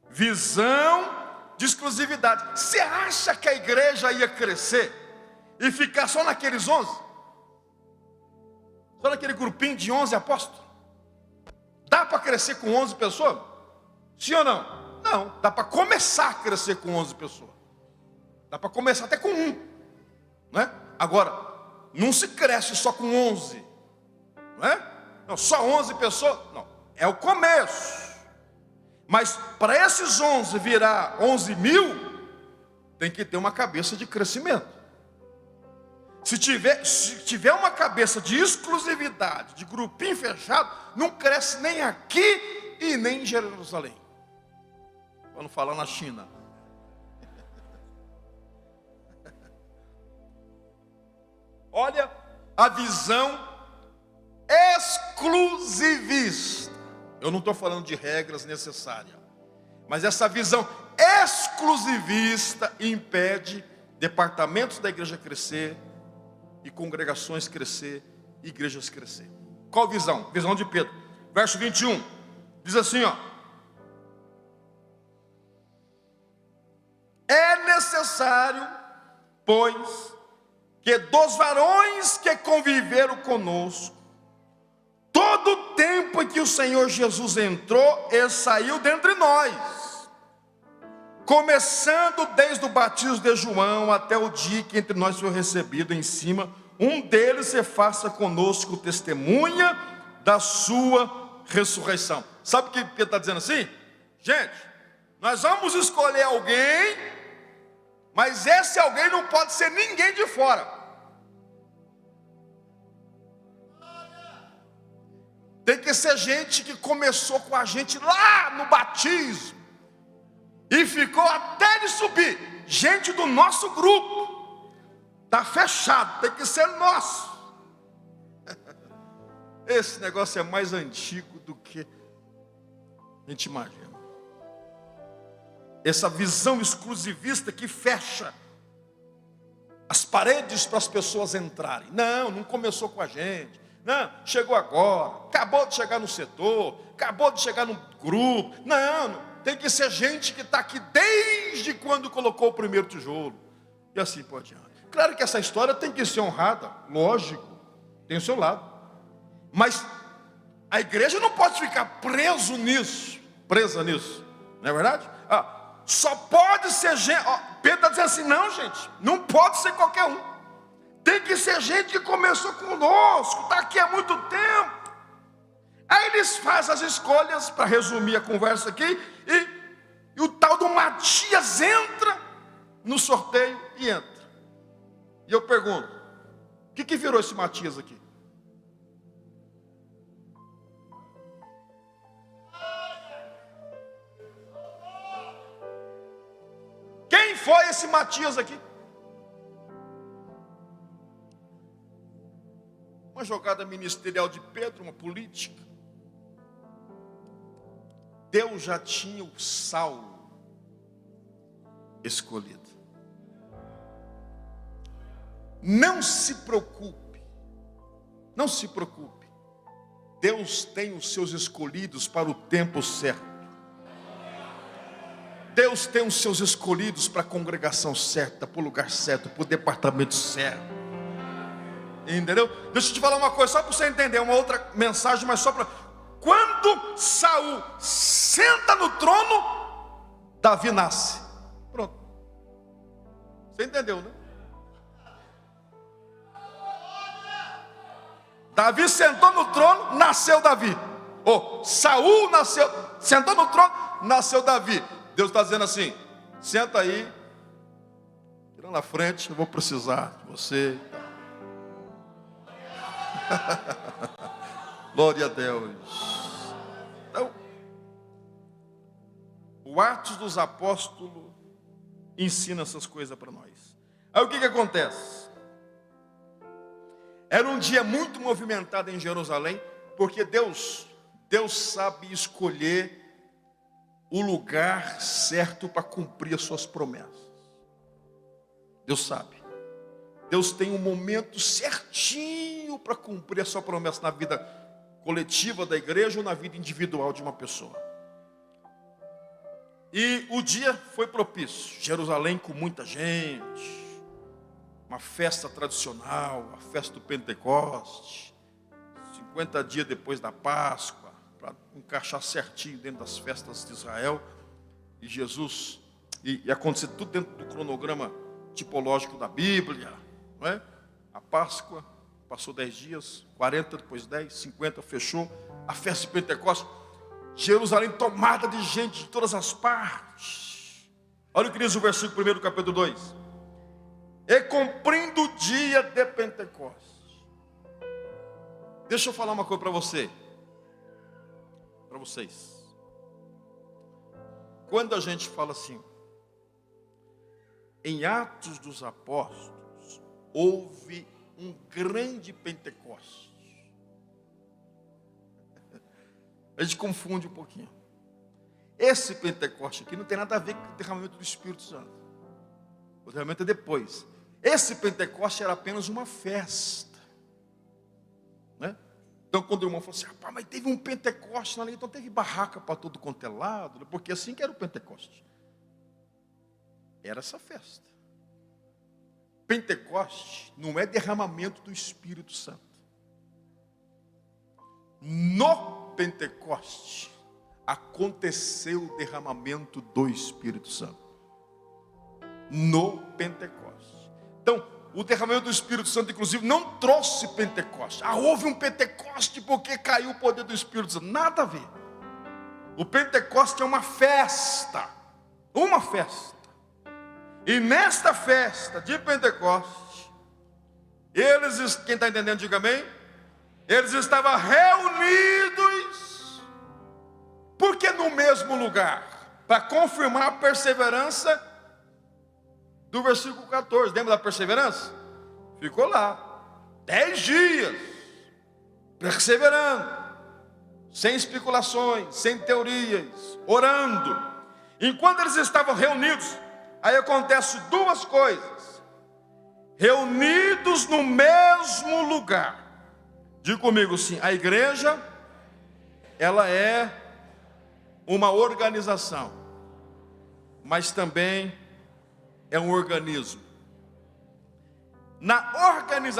Visão de exclusividade. Você acha que a igreja ia crescer e ficar só naqueles 11? Só naquele grupinho de 11 apóstolos? Dá para crescer com 11 pessoas? Sim ou não? Não, dá para começar a crescer com 11 pessoas. Dá para começar até com 1, né? Agora, não se cresce só com 11, não é? Não, só 11 pessoas, não, é o começo. Mas para esses 11 virar 11 mil, tem que ter uma cabeça de crescimento. Se tiver uma cabeça de exclusividade, de grupinho fechado, não cresce nem aqui e nem em Jerusalém. Para não falar na China. Olha a visão exclusivista. Eu não estou falando de regras necessárias, mas essa visão exclusivista impede departamentos da igreja crescer, e congregações crescer, igrejas crescer. Qual visão? Visão de Pedro. Verso 21, diz assim, ó: é necessário, pois, que dos varões que conviveram conosco, todo o tempo em que o Senhor Jesus entrou e saiu dentre nós, começando desde o batismo de João até o dia que entre nós foi recebido em cima, um deles se faça conosco testemunha da sua ressurreição. Sabe o que Pedro está dizendo assim? Gente, nós vamos escolher alguém, mas esse alguém não pode ser ninguém de fora. Tem que ser gente que começou com a gente lá no batismo e ficou até ele subir. Gente do nosso grupo. Está fechado, tem que ser nosso. Esse negócio é mais antigo do que a gente imagina. Essa visão exclusivista que fecha as paredes para as pessoas entrarem. Não começou com a gente. Não, chegou agora, acabou de chegar no setor, acabou de chegar no grupo. Não, tem que ser gente que está aqui desde quando colocou o primeiro tijolo. E assim por diante. Claro que essa história tem que ser honrada, lógico, tem o seu lado. Mas a igreja não pode ficar presa nisso, não é verdade? Só pode ser gente. Pedro está dizendo assim, não, gente, não pode ser qualquer um. Tem que ser gente que começou conosco, está aqui há muito tempo. Aí eles fazem as escolhas, para resumir a conversa aqui, e o tal do Matias entra no sorteio e entra. E eu pergunto, o que virou esse Matias aqui? Quem foi esse Matias aqui? Uma jogada ministerial de Pedro, uma política. Deus já tinha o Saulo escolhido. Não se preocupe. Não se preocupe. Deus tem os seus escolhidos para o tempo certo. Deus tem os seus escolhidos para a congregação certa, para o lugar certo, para o departamento certo. Entendeu? Deixa eu te falar uma coisa, só para você entender, uma outra mensagem, mas só para... Quando Saul senta no trono, Davi nasce. Pronto. Você entendeu, né? Davi sentou no trono, nasceu Davi. Saul nasceu, sentou no trono, nasceu Davi. Deus está dizendo assim, senta aí, tira na frente, eu vou precisar de você. Glória a Deus. Então, o Atos dos Apóstolos ensina essas coisas para nós. Aí o que acontece? Era um dia muito movimentado em Jerusalém, porque Deus sabe escolher o lugar certo para cumprir as suas promessas. Deus sabe. Deus tem um momento certinho para cumprir a sua promessa na vida coletiva da igreja ou na vida individual de uma pessoa. E o dia foi propício. Jerusalém com muita gente. uma festa tradicional, a festa do Pentecoste, 50 dias depois da Páscoa, para encaixar certinho dentro das festas de Israel. E Jesus, e acontecer tudo dentro do cronograma tipológico da Bíblia, não é? A Páscoa, passou 10 dias, 40, depois 10, 50, fechou. A festa de Pentecostes, Jerusalém tomada de gente de todas as partes. Olha o que diz o versículo 1 do capítulo 2. E cumprindo o dia de Pentecostes. Deixa eu falar uma coisa para você. Para vocês. Quando a gente fala assim, em Atos dos Apóstolos, houve um grande Pentecostes. A gente confunde um pouquinho. Esse Pentecoste aqui não tem nada a ver com o derramamento do Espírito Santo. O derramamento é depois. Esse Pentecoste era apenas uma festa, né? Então quando o irmão falou assim, rapaz, mas teve um Pentecoste ali, então teve barraca para todo quanto é lado, porque assim que era o Pentecoste. Era essa festa. Pentecoste não é derramamento do Espírito Santo. No Pentecoste aconteceu o derramamento do Espírito Santo. No Pentecoste. Então, o derramamento do Espírito Santo, inclusive, não trouxe Pentecoste. Houve um Pentecoste porque caiu o poder do Espírito Santo. Nada a ver. O Pentecoste é uma festa. Uma festa. E nesta festa de Pentecoste, eles, quem está entendendo, diga amém. Eles estavam reunidos. Por que no mesmo lugar? Para confirmar a perseverança do versículo 14. Lembra da perseverança? Ficou lá 10 dias perseverando, sem especulações, sem teorias, orando. Enquanto eles estavam reunidos, aí acontece duas coisas. Reunidos no mesmo lugar. Diga comigo assim, a igreja, ela é uma organização, mas também é um organismo.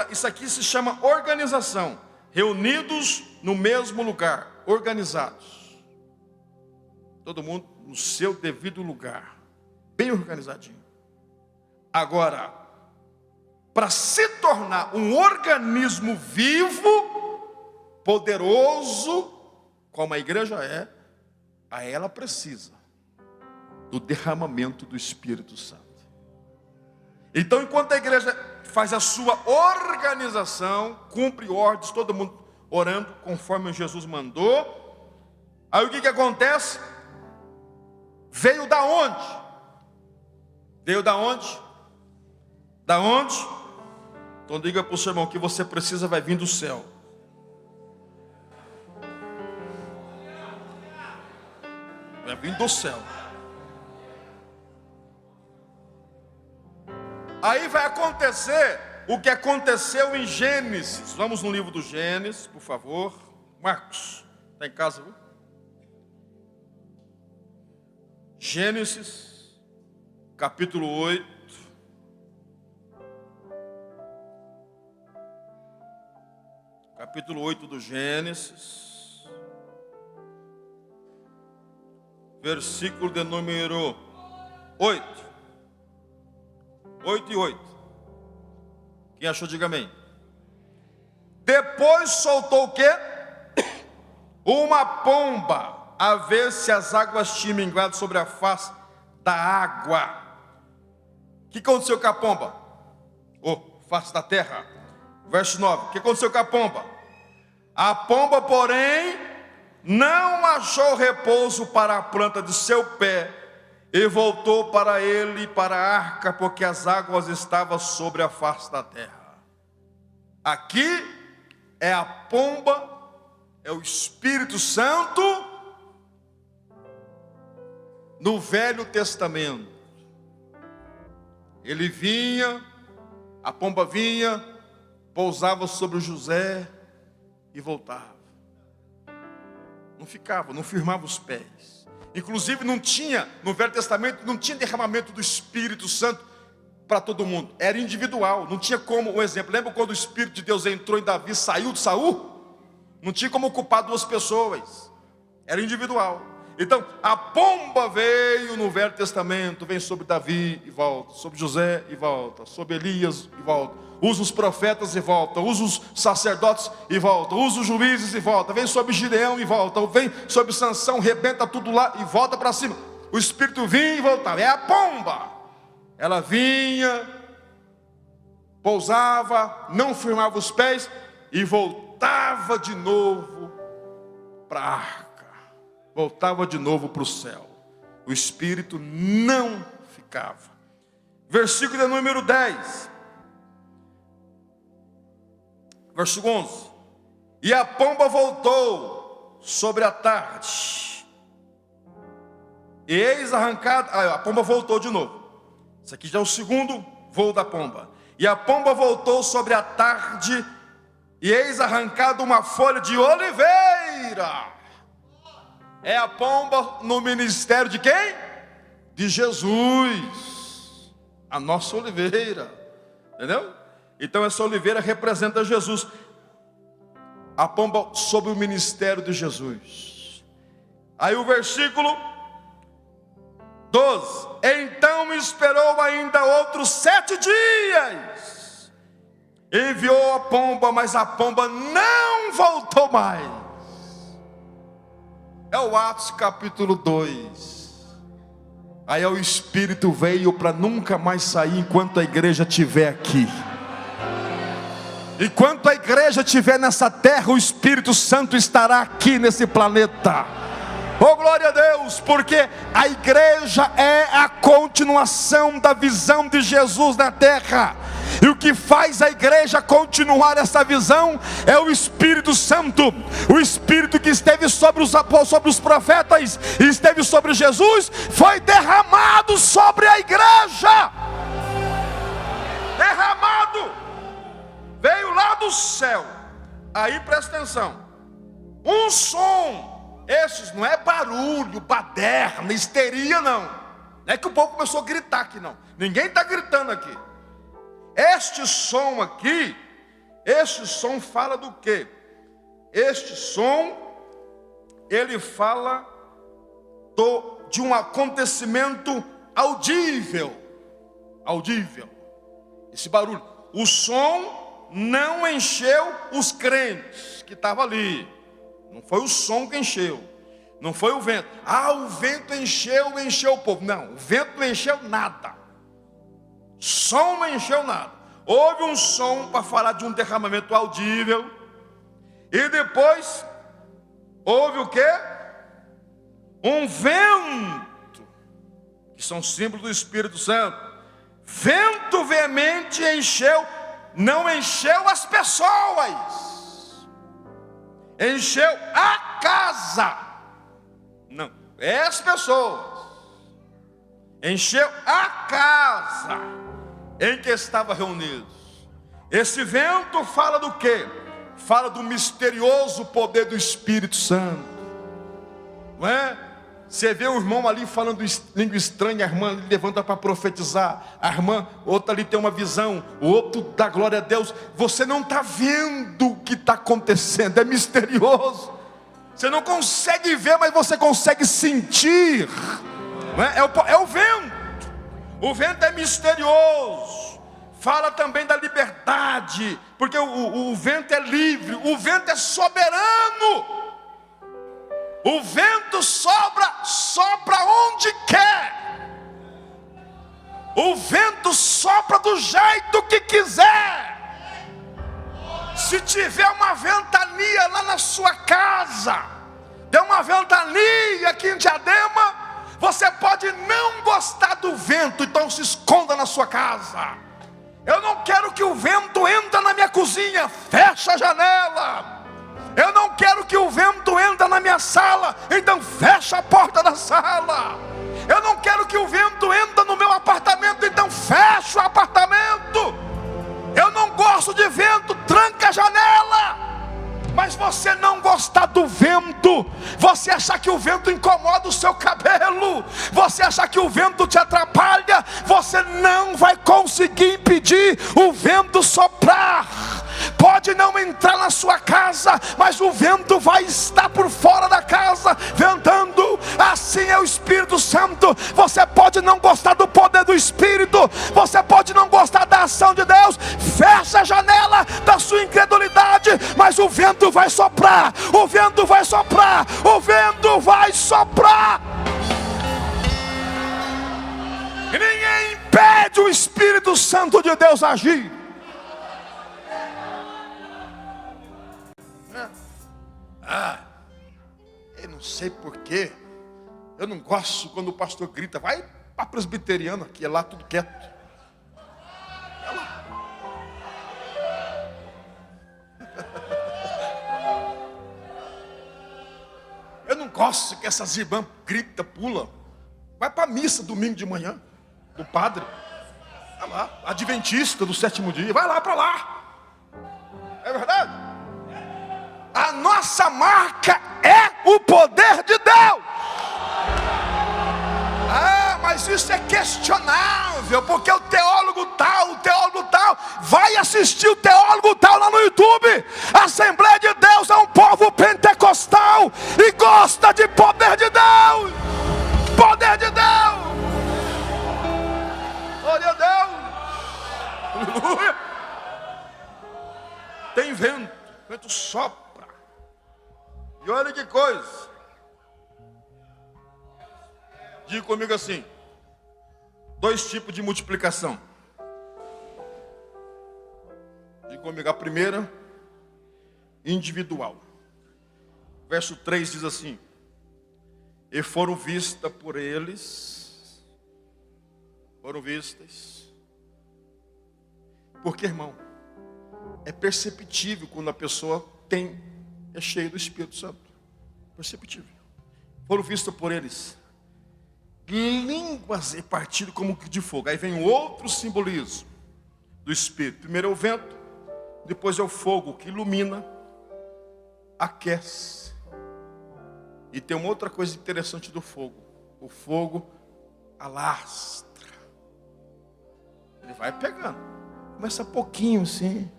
Isso aqui se chama organização. Reunidos no mesmo lugar, organizados. Todo mundo no seu devido lugar, bem organizadinho. Agora, para se tornar um organismo vivo, poderoso, como a igreja é, a ela precisa do derramamento do Espírito Santo. Então, enquanto a igreja faz a sua organização, cumpre ordens, todo mundo orando conforme Jesus mandou, aí o que acontece? Veio da onde? Veio da onde? Da onde? Então diga para o seu irmão que você precisa, vai vir do céu. Vai vir do céu. Aí vai acontecer o que aconteceu em Gênesis. Vamos no livro do Gênesis, por favor. Marcos, está em casa, viu? Gênesis, capítulo 8. Capítulo 8 do Gênesis, versículo de número 8. 8 e 8. Quem achou, diga amém. Depois soltou o quê? Uma pomba, a ver se as águas tinham minguado sobre a face da água. O que aconteceu com a pomba? Face da terra. Verso 9. O que aconteceu com a pomba? A pomba, porém, não achou repouso para a planta de seu pé, e voltou para ele, para a arca, porque as águas estavam sobre a face da terra. Aqui é a pomba, é o Espírito Santo, no Velho Testamento. Ele vinha, a pomba vinha, pousava sobre José e voltava. Não ficava, não firmava os pés. Inclusive não tinha, no Velho Testamento, não tinha derramamento do Espírito Santo para todo mundo, era individual, não tinha como, um exemplo, lembra quando o Espírito de Deus entrou em Davi, saiu de Saul? Não tinha como ocupar duas pessoas, era individual. Então, a pomba veio no Velho Testamento, vem sobre Davi e volta, sobre José e volta, sobre Elias e volta, usa os profetas e volta, usa os sacerdotes e volta, usa os juízes e volta, vem sobre Gideão e volta, vem sobre Sansão, rebenta tudo lá e volta para cima. O Espírito vinha e voltava, é a pomba. Ela vinha, pousava, não firmava os pés e voltava de novo para a arca, voltava de novo para o céu. O Espírito não ficava. Versículo de número 10, versículo 11. E a pomba voltou sobre a tarde, e eis arrancada, a pomba voltou de novo. Isso aqui já é o segundo voo da pomba. E a pomba voltou sobre a tarde, e eis arrancada uma folha de oliveira. É a pomba no ministério de quem? De Jesus. A nossa oliveira. Entendeu? Então essa oliveira representa Jesus. A pomba sob o ministério de Jesus. Aí o versículo 12. Então esperou ainda outros 7 dias. Enviou a pomba, mas a pomba não voltou mais. É o Atos capítulo 2. Aí o Espírito veio para nunca mais sair enquanto a igreja estiver aqui. Enquanto a igreja estiver nessa terra, o Espírito Santo estará aqui nesse planeta. Oh, glória a Deus, porque a igreja é a continuação da visão de Jesus na terra. E o que faz a igreja continuar essa visão é o Espírito Santo. O Espírito que esteve sobre os profetas e esteve sobre Jesus, foi derramado sobre a igreja. Derramado. Veio lá do céu. Aí presta atenção. Um som. Esses não é barulho, baderna, histeria, não. Não é que o povo começou a gritar aqui, não. Ninguém está gritando aqui. Este som aqui, este som fala do quê? Este som, ele fala de um acontecimento audível. Audível. Esse barulho. O som não encheu os crentes que estavam ali. Não foi o som que encheu, não foi o vento. O vento encheu o povo. Não, o vento não encheu nada. Som não encheu nada. Houve um som para falar de um derramamento audível. E depois houve o quê? Um vento, que são símbolos do Espírito Santo. Vento veemente encheu, não encheu as pessoas. Encheu a casa. Não, é as pessoas. Encheu a casa em que estavam reunidos. Esse vento fala do quê? Fala do misterioso poder do Espírito Santo. Não é? Você vê o irmão ali falando língua estranha, a irmã levanta para profetizar, a irmã, outra ali tem uma visão, o outro dá glória a Deus. Você não está vendo o que está acontecendo, é misterioso. Você não consegue ver, mas você consegue sentir. Não é? É o vento. O vento é misterioso. Fala também da liberdade, porque o vento é livre, o vento é soberano. O vento sopra onde quer. O vento sopra do jeito que quiser. Se tiver uma ventania lá na sua casa, tem uma ventania aqui em Diadema, você pode não gostar do vento, então se esconda na sua casa. Eu não quero que o vento entre na minha cozinha, fecha a janela. Eu não quero que o vento entre na minha sala, então fecha a porta da sala. Eu não quero que o vento entre no meu apartamento, então fecha o apartamento. Eu não gosto de vento, tranca a janela. Mas você não gostar do vento, você achar que o vento incomoda o seu cabelo, você achar que o vento te atrapalha, você não vai conseguir impedir o vento soprar. Pode não entrar na sua casa, mas o vento vai estar por fora da casa, ventando. Assim é o Espírito Santo. Você pode não gostar do poder do Espírito, você pode não gostar da ação de Deus, fecha a janela da sua incredulidade, mas o vento vai soprar, o vento vai soprar, o vento vai soprar. E ninguém impede o Espírito Santo de Deus agir. Eu não sei porquê, eu não gosto quando o pastor grita, vai para presbiteriano aqui, é lá tudo quieto. É lá. Eu não gosto que essas irmãs gritam, pulam. Vai para a missa domingo de manhã, do padre. Vai lá, adventista do sétimo dia, vai lá para lá. É verdade? A nossa marca é o poder de Deus. Mas isso é questionável, porque o teólogo tal vai assistir o teólogo tal lá no YouTube. A Assembleia de Deus é um povo pentecostal e gosta de poder de Deus. Poder de Deus. Glória a Deus. Aleluia. Tem vento, o vento sopra. E olha que coisa. Diga comigo assim: 2 tipos de multiplicação. Diga comigo, a primeira, individual. Verso 3 diz assim: e foram vistas por eles. Foram vistas. Porque, irmão, é perceptível quando a pessoa é cheia do Espírito Santo. Perceptível. Foram vistas por eles línguas repartidas como de fogo. Aí vem outro simbolismo do Espírito. Primeiro é o vento, depois é o fogo que ilumina, aquece. E tem uma outra coisa interessante do fogo. O fogo alastra. Ele vai pegando. Começa pouquinho assim.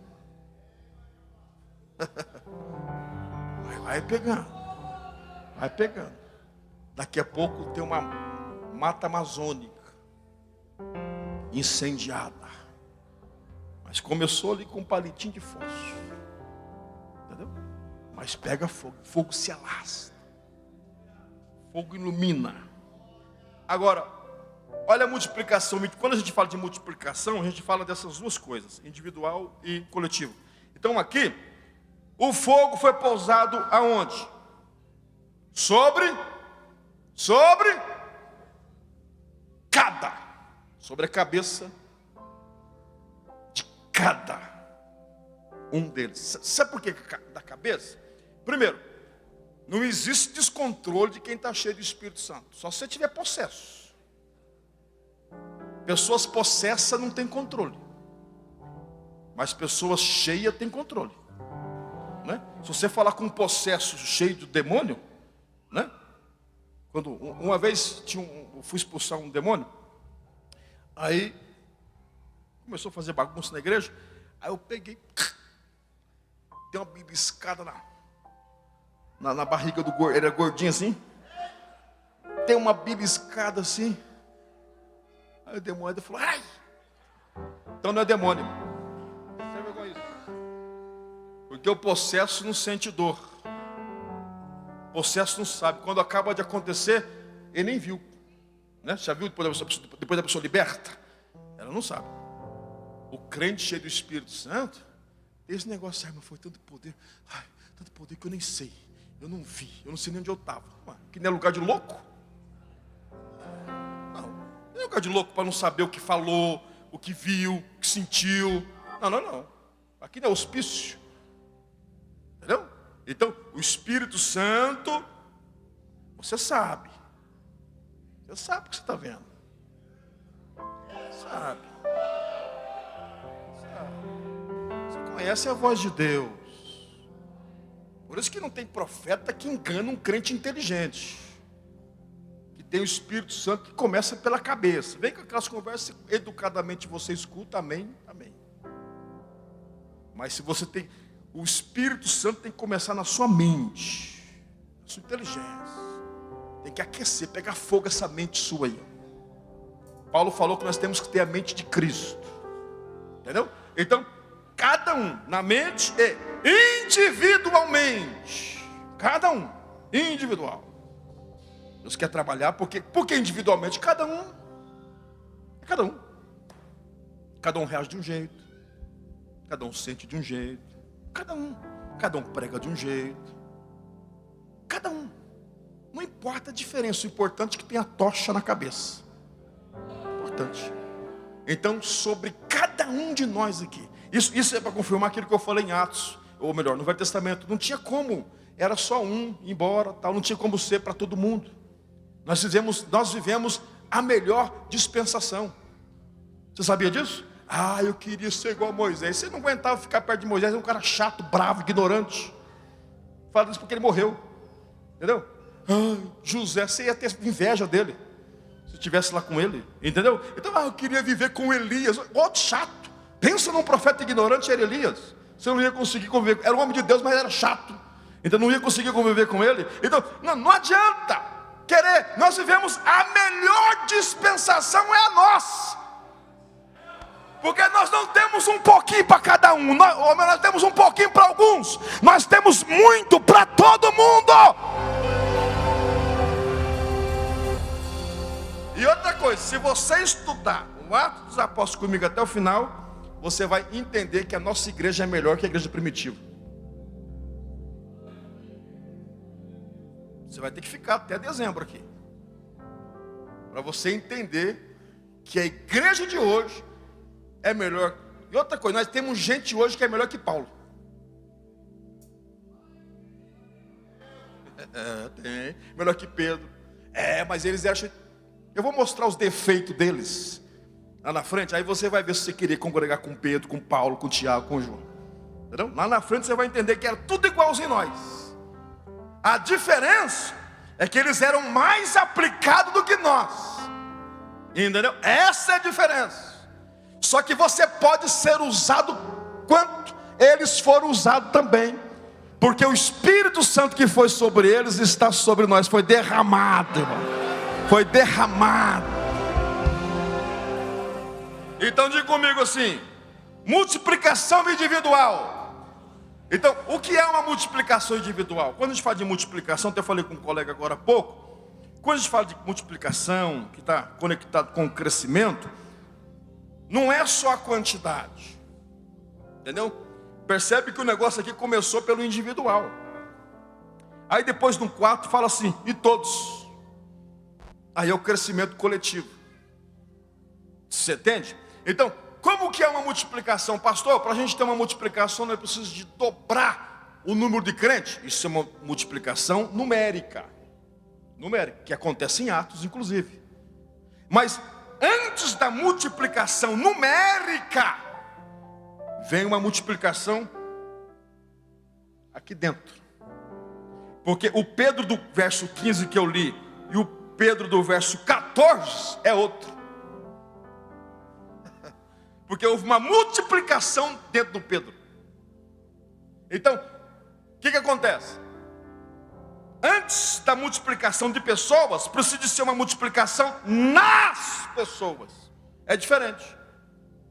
Vai pegando. Vai pegando. Daqui a pouco tem uma mata amazônica incendiada. Mas começou ali com um palitinho de fósforo. Entendeu? Mas pega fogo. Fogo se alastra. Fogo ilumina. Agora, olha a multiplicação. Quando a gente fala de multiplicação, a gente fala dessas duas coisas, individual e coletivo. Então aqui, o fogo foi pousado aonde? Sobre a cabeça de cada um deles. Sabe por que da cabeça? Primeiro, não existe descontrole de quem está cheio do Espírito Santo. Só se você tiver possesso. Pessoas possessas não têm controle. Mas pessoas cheias têm controle. Né? Se você falar com um possesso cheio de demônio, né? Quando uma vez eu fui expulsar um demônio, aí começou a fazer bagunça na igreja, aí eu peguei, dei uma beliscada na barriga do gordo, ele era gordinho assim, dei uma beliscada assim, aí o demônio falou, ai, então não é demônio, sabe com isso? Porque o possesso não sente dor. O possesso não sabe. Quando acaba de acontecer, ele nem viu. Né? Já viu depois da pessoa liberta? Ela não sabe. O crente cheio do Espírito Santo, esse negócio, ai, mas foi tanto poder. Ai, tanto poder que eu nem sei. Eu não vi. Eu não sei nem onde eu estava. Que não é lugar de louco? Não é lugar de louco para não saber o que falou, o que viu, o que sentiu. Não. Aqui não é hospício. Entendeu? Então, o Espírito Santo, você sabe. Você sabe o que você está vendo. Sabe. Você conhece a voz de Deus. Por isso que não tem profeta que engana um crente inteligente, que tem o Espírito Santo que começa pela cabeça. Vem com aquelas conversas, educadamente você escuta, amém, amém. Mas se você tem, o Espírito Santo tem que começar na sua mente, na sua inteligência. Tem que aquecer, pegar fogo essa mente sua aí. Paulo falou que nós temos que ter a mente de Cristo. Entendeu? Então, cada um na mente e individualmente. Cada um, individual. Deus quer trabalhar porque individualmente cada um. Cada um reage de um jeito. Cada um sente de um jeito. Cada um prega de um jeito. Cada um. Não importa a diferença, o importante é que tenha tocha na cabeça. Importante. Então, sobre cada um de nós aqui, isso é para confirmar aquilo que eu falei em Atos, ou melhor, no Velho Testamento. Não tinha como, era só um, ir embora, tal, não tinha como ser para todo mundo. Nós vivemos a melhor dispensação. Você sabia disso? Eu queria ser igual a Moisés. Você não aguentava ficar perto de Moisés, é um cara chato, bravo, ignorante. Fala isso porque ele morreu. Entendeu? José, você ia ter inveja dele se estivesse lá com ele, entendeu? Então, eu queria viver com Elias. Outro chato. Pensa num profeta ignorante, era Elias. Você não ia conseguir conviver. Era um homem de Deus, mas era chato. Então não ia conseguir conviver com ele. Então, não adianta querer. Nós vivemos a melhor dispensação, é a nossa. Porque nós não temos um pouquinho para cada um. Nós temos um pouquinho para alguns. Nós temos muito para todo mundo. E outra coisa, se você estudar o Atos dos Apóstolos comigo até o final, você vai entender que a nossa igreja é melhor que a igreja primitiva. Você vai ter que ficar até dezembro aqui, para você entender que a igreja de hoje é melhor. E outra coisa, nós temos gente hoje que é melhor que Paulo. Tem, melhor que Pedro. Mas eles acham. Eu vou mostrar os defeitos deles lá na frente. Aí você vai ver se você queria congregar com Pedro, com Paulo, com Tiago, com João. Entendeu? Lá na frente você vai entender que era tudo igualzinho nós. A diferença é que eles eram mais aplicados do que nós. Entendeu? Essa é a diferença. Só que você pode ser usado quanto eles foram usados também. Porque o Espírito Santo que foi sobre eles está sobre nós. Foi derramado, irmão. Foi derramado. Então diga comigo assim: multiplicação individual. Então, o que é uma multiplicação individual? Quando a gente fala de multiplicação, até eu falei com um colega agora há pouco. Quando a gente fala de multiplicação, que está conectado com o crescimento, não é só a quantidade. Entendeu? Percebe que o negócio aqui começou pelo individual. Aí depois no 4 fala assim, e todos. Aí é o crescimento coletivo. Você entende? Então, como que é uma multiplicação? Pastor, para a gente ter uma multiplicação, não é preciso de dobrar o número de crentes. Isso é uma multiplicação numérica. Numérica, que acontece em Atos, inclusive. Mas antes da multiplicação numérica, vem uma multiplicação aqui dentro. Porque o Pedro do verso 15 que eu li e o Pedro do verso 14 é outro. Porque houve uma multiplicação dentro do Pedro. Então, o que acontece? Antes da multiplicação de pessoas, precisa ser uma multiplicação nas pessoas. É diferente.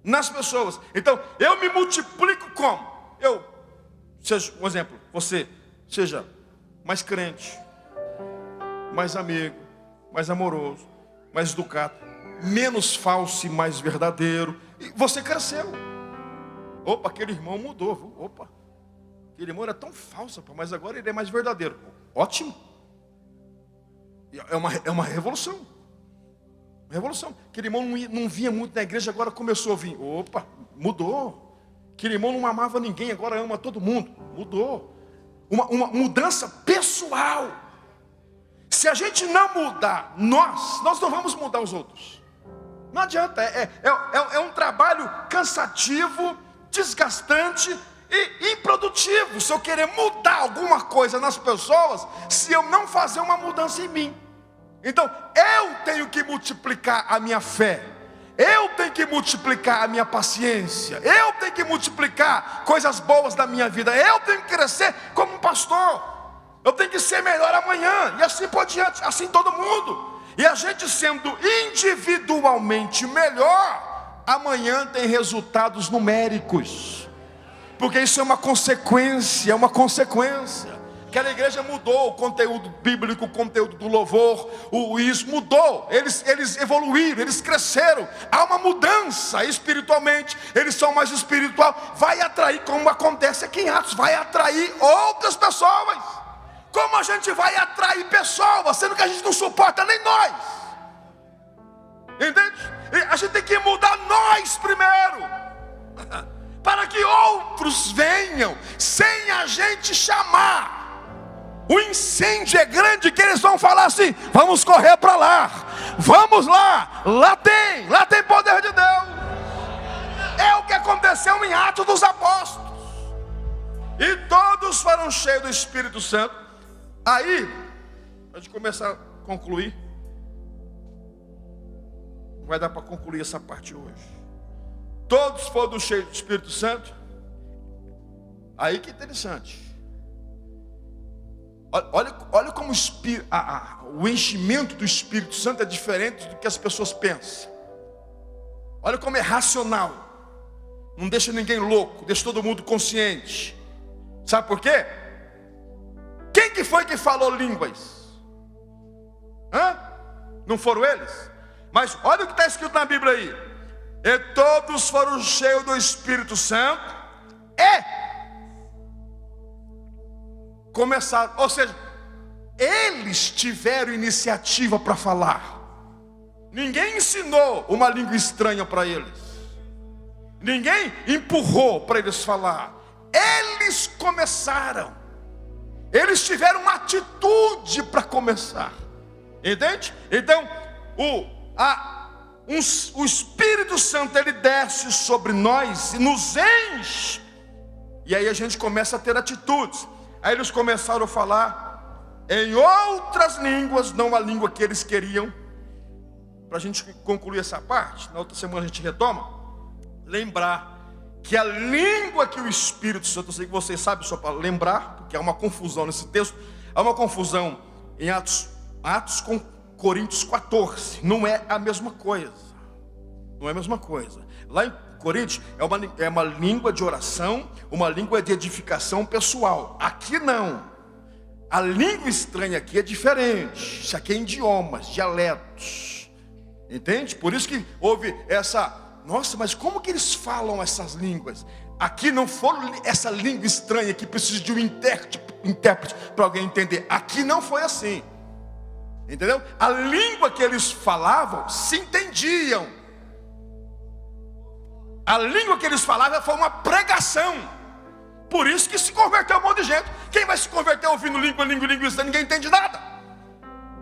Nas pessoas. Então, eu me multiplico como? Seja, um exemplo, você seja mais crente, mais amigo, mais amoroso, mais educado, menos falso e mais verdadeiro. E você cresceu. Opa, aquele irmão mudou, viu? Opa, aquele irmão era tão falso, mas agora ele é mais verdadeiro. Ótimo. É uma revolução. Uma revolução. Aquele irmão não vinha muito na igreja, agora começou a vir. Opa, mudou. Aquele irmão não amava ninguém, agora ama todo mundo. Mudou. Uma mudança pessoal. Se a gente não mudar nós não vamos mudar os outros. Não adianta. É um trabalho cansativo, desgastante e improdutivo se eu querer mudar alguma coisa nas pessoas, se eu não fazer uma mudança em mim. Então, eu tenho que multiplicar a minha fé, eu tenho que multiplicar a minha paciência, eu tenho que multiplicar coisas boas da minha vida, eu tenho que crescer como um pastor, eu tenho que ser melhor amanhã, e assim por diante, assim todo mundo. E a gente sendo individualmente melhor, amanhã tem resultados numéricos, porque isso é uma consequência, Aquela igreja mudou o conteúdo bíblico, o conteúdo do louvor, isso mudou, eles evoluíram, eles cresceram, há uma mudança espiritualmente, eles são mais espiritual, vai atrair, como acontece aqui em Atos, vai atrair outras pessoas. Como a gente vai atrair pessoas, sendo que a gente não suporta nem nós? Entende? E a gente tem que mudar nós primeiro, para que outros venham, sem a gente chamar. O incêndio é grande que eles vão falar assim: vamos correr para lá, vamos lá, lá tem poder de Deus. É o que aconteceu em Atos dos Apóstolos. E todos foram cheios do Espírito Santo. Aí, a gente começar a concluir. Não vai dar para concluir essa parte hoje. Todos foram cheios do Espírito Santo. Aí que interessante. Olha como o enchimento do Espírito Santo é diferente do que as pessoas pensam. Olha como é racional. Não deixa ninguém louco, deixa todo mundo consciente. Sabe por quê? Quem que foi que falou línguas? Não foram eles? Mas olha o que está escrito na Bíblia aí. E todos foram cheios do Espírito Santo e começaram, ou seja, eles tiveram iniciativa para falar. Ninguém ensinou uma língua estranha para eles, ninguém empurrou para eles falar. Eles começaram, eles tiveram uma atitude para começar. Entende? Então o Espírito Santo, ele desce sobre nós e nos enche, e aí a gente começa a ter atitudes. Aí eles começaram a falar em outras línguas, não a língua que eles queriam. Para a gente concluir essa parte, na outra semana a gente retoma. Lembrar que a língua que o Espírito Santo, eu sei que vocês sabem, só para lembrar, porque há uma confusão nesse texto. Há uma confusão em Atos com Coríntios 14, não é a mesma coisa. Não é a mesma coisa. Lá em Coríntios é uma língua de oração, uma língua de edificação pessoal. Aqui não. A língua estranha aqui é diferente. Isso aqui é idiomas, dialetos. Entende? Por isso que houve essa... Nossa, mas como que eles falam essas línguas? Aqui não foi essa língua estranha que precisa de um intérprete para alguém entender. Aqui não foi assim. Entendeu? A língua que eles falavam se entendiam. A língua que eles falavam foi uma pregação. Por isso que se converteu um monte de gente. Quem vai se converter ouvindo língua estranha? Ninguém entende nada,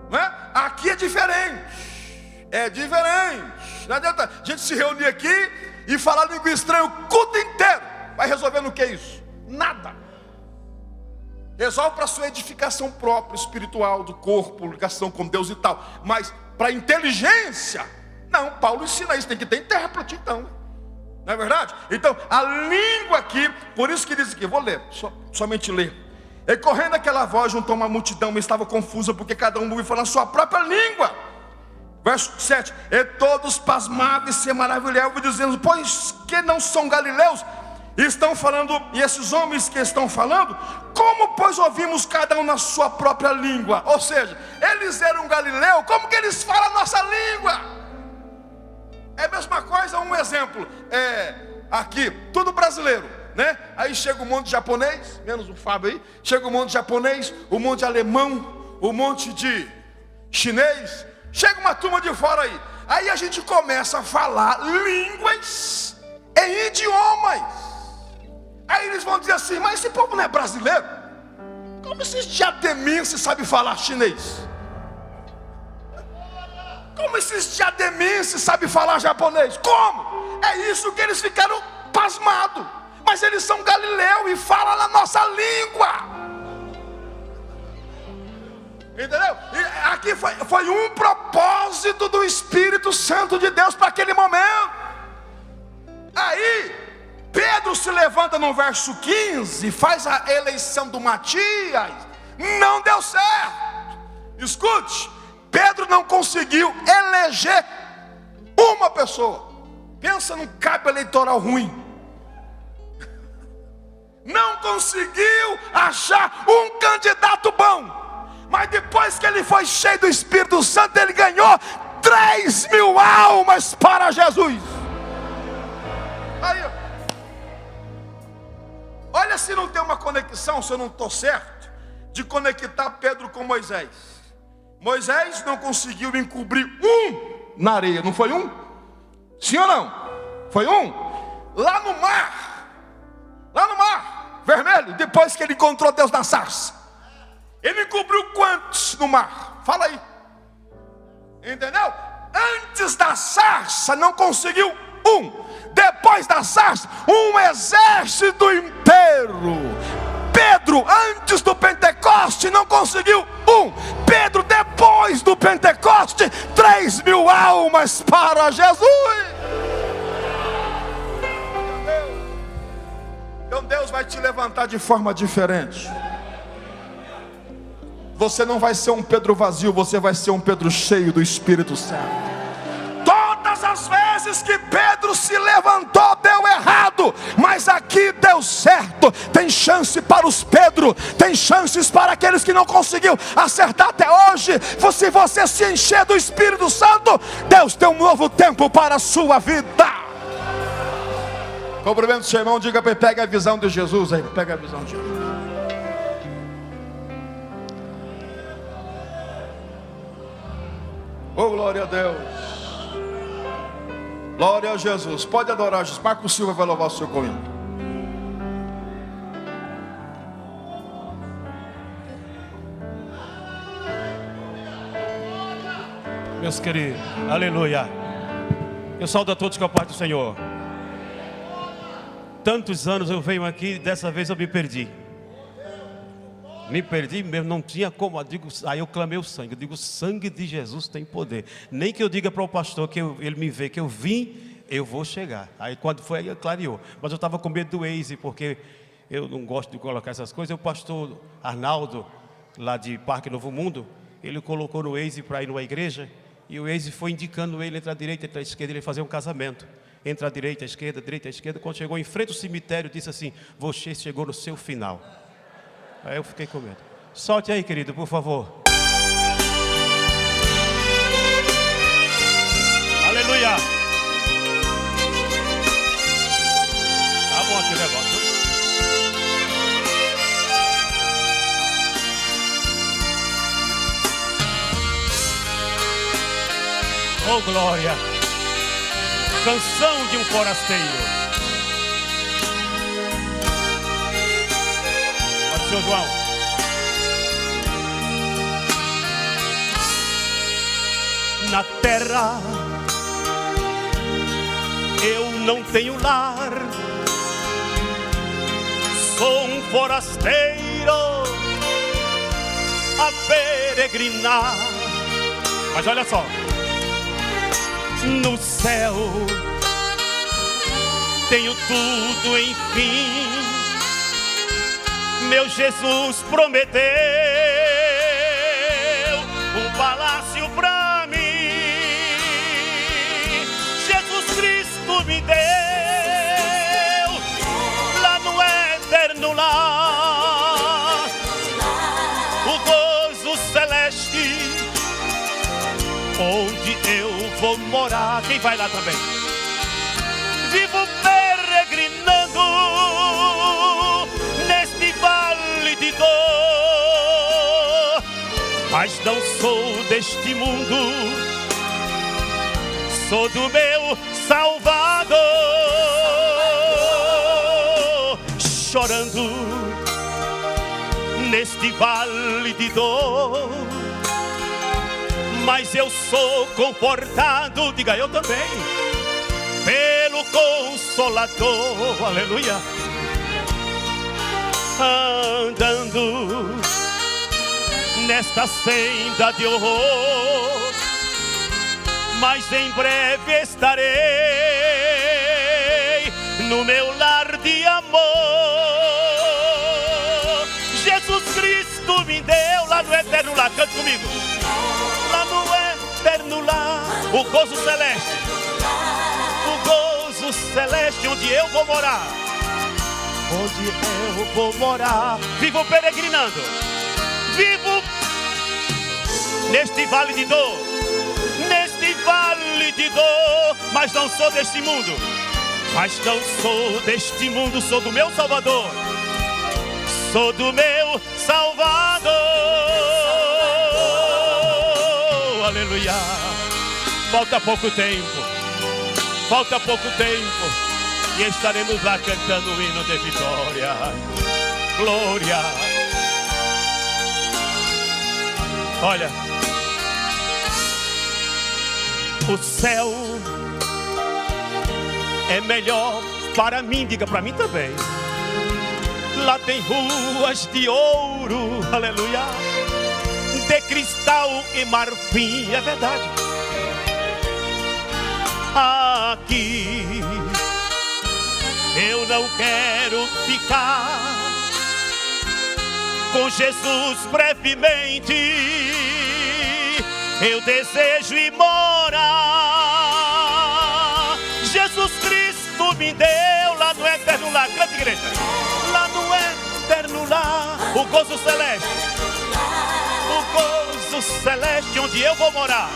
não é? Aqui é diferente. É diferente. Não adianta a gente se reunir aqui e falar língua estranha o culto inteiro. Vai resolver no que é isso? Nada. Resolve para a sua edificação própria, espiritual, do corpo, ligação com Deus e tal. Mas para inteligência, não. Paulo ensina isso, tem que ter intérprete então. Não é verdade? Então, a língua aqui, por isso que diz aqui, vou ler, somente ler. E correndo aquela voz junto a uma multidão, me estava confusa, porque cada um ouvia falar a sua própria língua. Verso 7, e todos pasmados e se maravilhavam, dizendo, pois que não são galileus? E estão falando, e esses homens que estão falando, como pois ouvimos cada um na sua própria língua? Ou seja, eles eram galileus, como que eles falam a nossa língua? É a mesma coisa, um exemplo, aqui, tudo brasileiro, né? Aí chega um monte de japonês, menos o Fábio aí, chega um monte de japonês, um monte de alemão, um monte de chinês, chega uma turma de fora aí a gente começa a falar línguas em idiomas. Aí eles vão dizer assim, mas esse povo não é brasileiro? Como esses diademenses sabem falar chinês? Como esses diademenses sabem falar japonês? Como? É isso que eles ficaram pasmados. Mas mas eles são galileus e falam na nossa língua. Entendeu? E aqui foi um propósito do Espírito Santo de Deus para aquele momento. Aí Pedro se levanta no verso 15, faz a eleição do Matias, não deu certo. Escute, Pedro não conseguiu eleger uma pessoa. Pensa num cabo eleitoral ruim. Não conseguiu achar um candidato bom. Mas depois que ele foi cheio do Espírito Santo, ele ganhou 3.000 almas para Jesus. Aí, olha se não tem uma conexão, se eu não estou certo, de conectar Pedro com Moisés. Moisés não conseguiu encobrir um na areia, não foi um? Sim ou não? Foi um? Lá no mar vermelho, depois que ele encontrou Deus na sarça. Ele encobriu quantos no mar? Fala aí. Entendeu? Antes da sarça não conseguiu um. Depois da sarça, um exército inteiro. Pedro, antes do Pentecoste, não conseguiu um. Pedro, depois do Pentecoste, 3.000 almas para Jesus. Então Deus vai te levantar de forma diferente. Você não vai ser um Pedro vazio, você vai ser um Pedro cheio do Espírito Santo. Todas as vezes que Pedro se levantou, deu errado, mas aqui deu certo. Tem chance para os Pedro, tem chances para aqueles que não conseguiu acertar até hoje. Se você se encher do Espírito Santo, Deus tem um novo tempo para a sua vida. Cumprimento o seu irmão, diga para ele, pega a visão de Jesus aí, pega a visão de Jesus. Oh, glória a Deus. Glória a Jesus. Pode adorar Jesus. Marco Silva vai louvar o Senhor com ele. Meus queridos, aleluia. Eu saúdo a todos com a paz do Senhor. Tantos anos eu venho aqui, dessa vez eu me perdi. Me perdi mesmo, não tinha como. Aí eu clamei o sangue. Eu digo, o sangue de Jesus tem poder. Nem que eu diga para o pastor que ele me vê que eu vim, eu vou chegar. Aí quando foi, aí clareou. Mas eu estava com medo do Waze, porque eu não gosto de colocar essas coisas. O pastor Arnaldo, lá de Parque Novo Mundo, ele colocou no Waze para ir numa igreja. E o Waze foi indicando ele entre a direita e entre a esquerda, ele ia fazer um casamento. Entre a direita e a esquerda, direita e a esquerda. Quando chegou em frente ao cemitério, disse assim, você chegou no seu final. Aí eu fiquei com medo. Solte aí, querido, por favor. Aleluia. Tá bom aqui o negócio. Oh, glória. Canção de um forasteiro. Senhor João. Na terra eu não tenho lar, sou um forasteiro a peregrinar. Mas olha só, no céu tenho tudo, enfim. Meu Jesus prometeu um palácio pra mim. Jesus Cristo me deu lá no eterno lar o gozo celeste, onde eu vou morar. Quem vai lá também? Vivo peregrinando neste vale de dor, mas não sou deste mundo, sou do meu Salvador. Chorando neste vale de dor, mas eu sou confortado, diga eu também, pelo Consolador, aleluia. andando nesta senda de horror, mas em breve estarei no meu lar de amor. Jesus Cristo me deu lá no eterno lar, cante comigo, lá no eterno lar, o gozo celeste, o gozo celeste onde eu vou morar, onde eu vou morar. Vivo peregrinando, vivo neste vale de dor, neste vale de dor, mas não sou deste mundo, mas não sou deste mundo, sou do meu Salvador, sou do meu Salvador. Aleluia. Falta pouco tempo, falta pouco tempo, e estaremos lá cantando o hino de vitória. Glória. Olha, o céu é melhor para mim, diga para mim também. Lá tem ruas de ouro, aleluia, de cristal e marfim, é verdade. Aqui eu não quero ficar, com Jesus brevemente eu desejo ir morar. Jesus Cristo me deu lá no eterno lar, canta igreja, lá no eterno lar, o gozo celeste, o gozo celeste onde eu vou morar,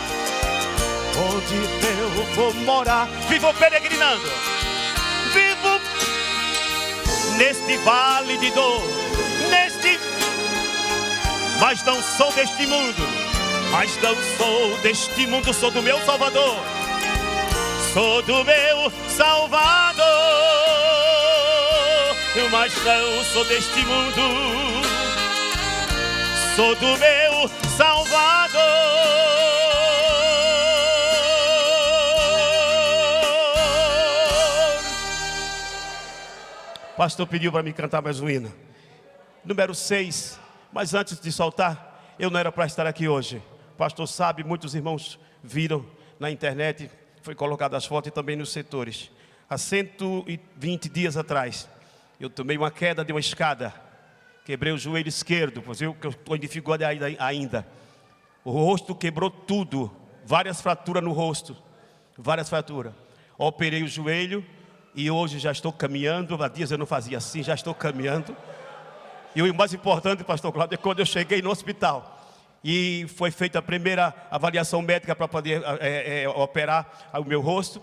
onde eu vou morar. Vivo peregrinando, vivo neste vale de dor, neste, mas não sou deste mundo, mas não sou deste mundo, sou do meu Salvador, sou do meu Salvador, mas não sou deste mundo, sou do meu Salvador. O pastor pediu para me cantar mais um hino, número 6, mas antes de soltar, eu não era para estar aqui hoje. O pastor sabe, muitos irmãos viram na internet, foi colocado as fotos e também nos setores. Há 120 dias atrás, eu tomei uma queda de uma escada, quebrei o joelho esquerdo, pois eu estou em dificuldade ainda. O rosto quebrou tudo, várias fraturas no rosto, várias fraturas. Operei o joelho e hoje já estou caminhando. Há dias eu não fazia assim, já estou caminhando. E o mais importante, pastor Cláudio, é quando eu cheguei no hospital e foi feita a primeira avaliação médica para poder operar o meu rosto.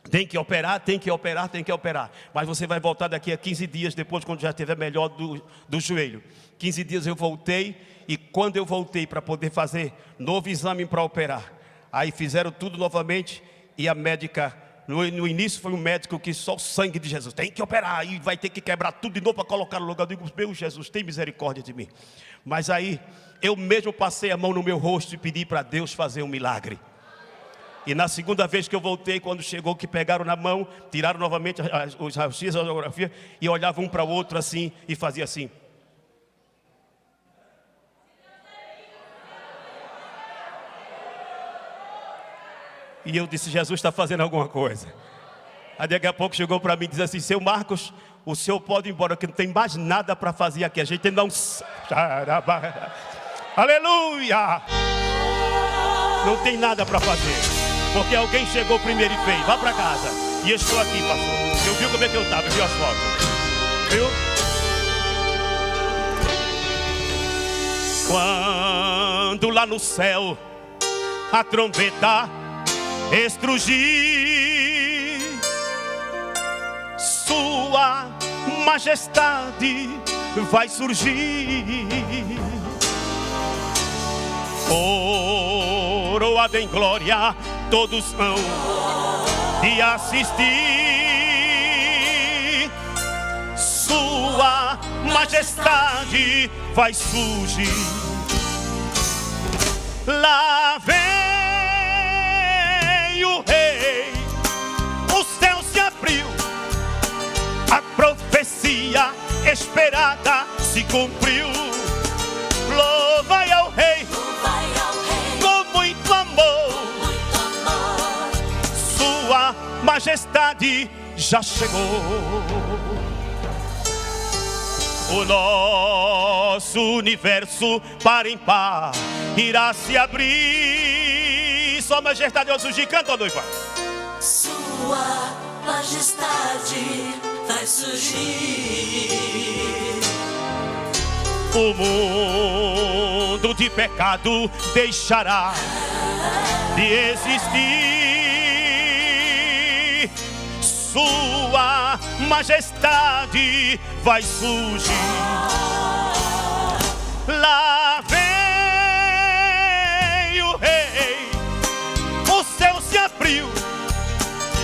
Tem que operar, tem que operar, tem que operar. Mas você vai voltar daqui a 15 dias, depois quando já estiver melhor do joelho. 15 dias eu voltei, e quando eu voltei para poder fazer novo exame para operar, aí fizeram tudo novamente, e a médica, no início foi um médico que só o sangue de Jesus, tem que operar, aí vai ter que quebrar tudo de novo para colocar no lugar. Eu digo, meu Jesus, tem misericórdia de mim. Mas aí, eu mesmo passei a mão no meu rosto e pedi para Deus fazer um milagre. E na segunda vez que eu voltei, quando chegou, que pegaram na mão, tiraram novamente os raios-x, a radiografia, e olhavam um para o outro assim, e fazia assim. E eu disse, Jesus está fazendo alguma coisa. Aí daqui a pouco chegou para mim e disse assim, seu Marcos, o senhor pode ir embora, que não tem mais nada para fazer aqui. A gente não... Aleluia! Não tem nada para fazer. Porque alguém chegou primeiro e fez, vá para casa. E eu estou aqui, pastor. Eu vi como é que eu estava, viu as fotos? Viu? Quando lá no céu a trombeta estrugir, sua majestade vai surgir. Coroado em glória, todos hão de assistir. Sua majestade vai surgir. Lá vem o rei, o céu se abriu, a profecia esperada cumpriu. Louvai ao Rei com muito amor. Sua majestade já chegou. O nosso universo par em par irá se abrir. Sua majestade vai surgir. Canta, ó noiva. Sua majestade vai surgir. O mundo de pecado deixará de existir. Sua majestade vai surgir.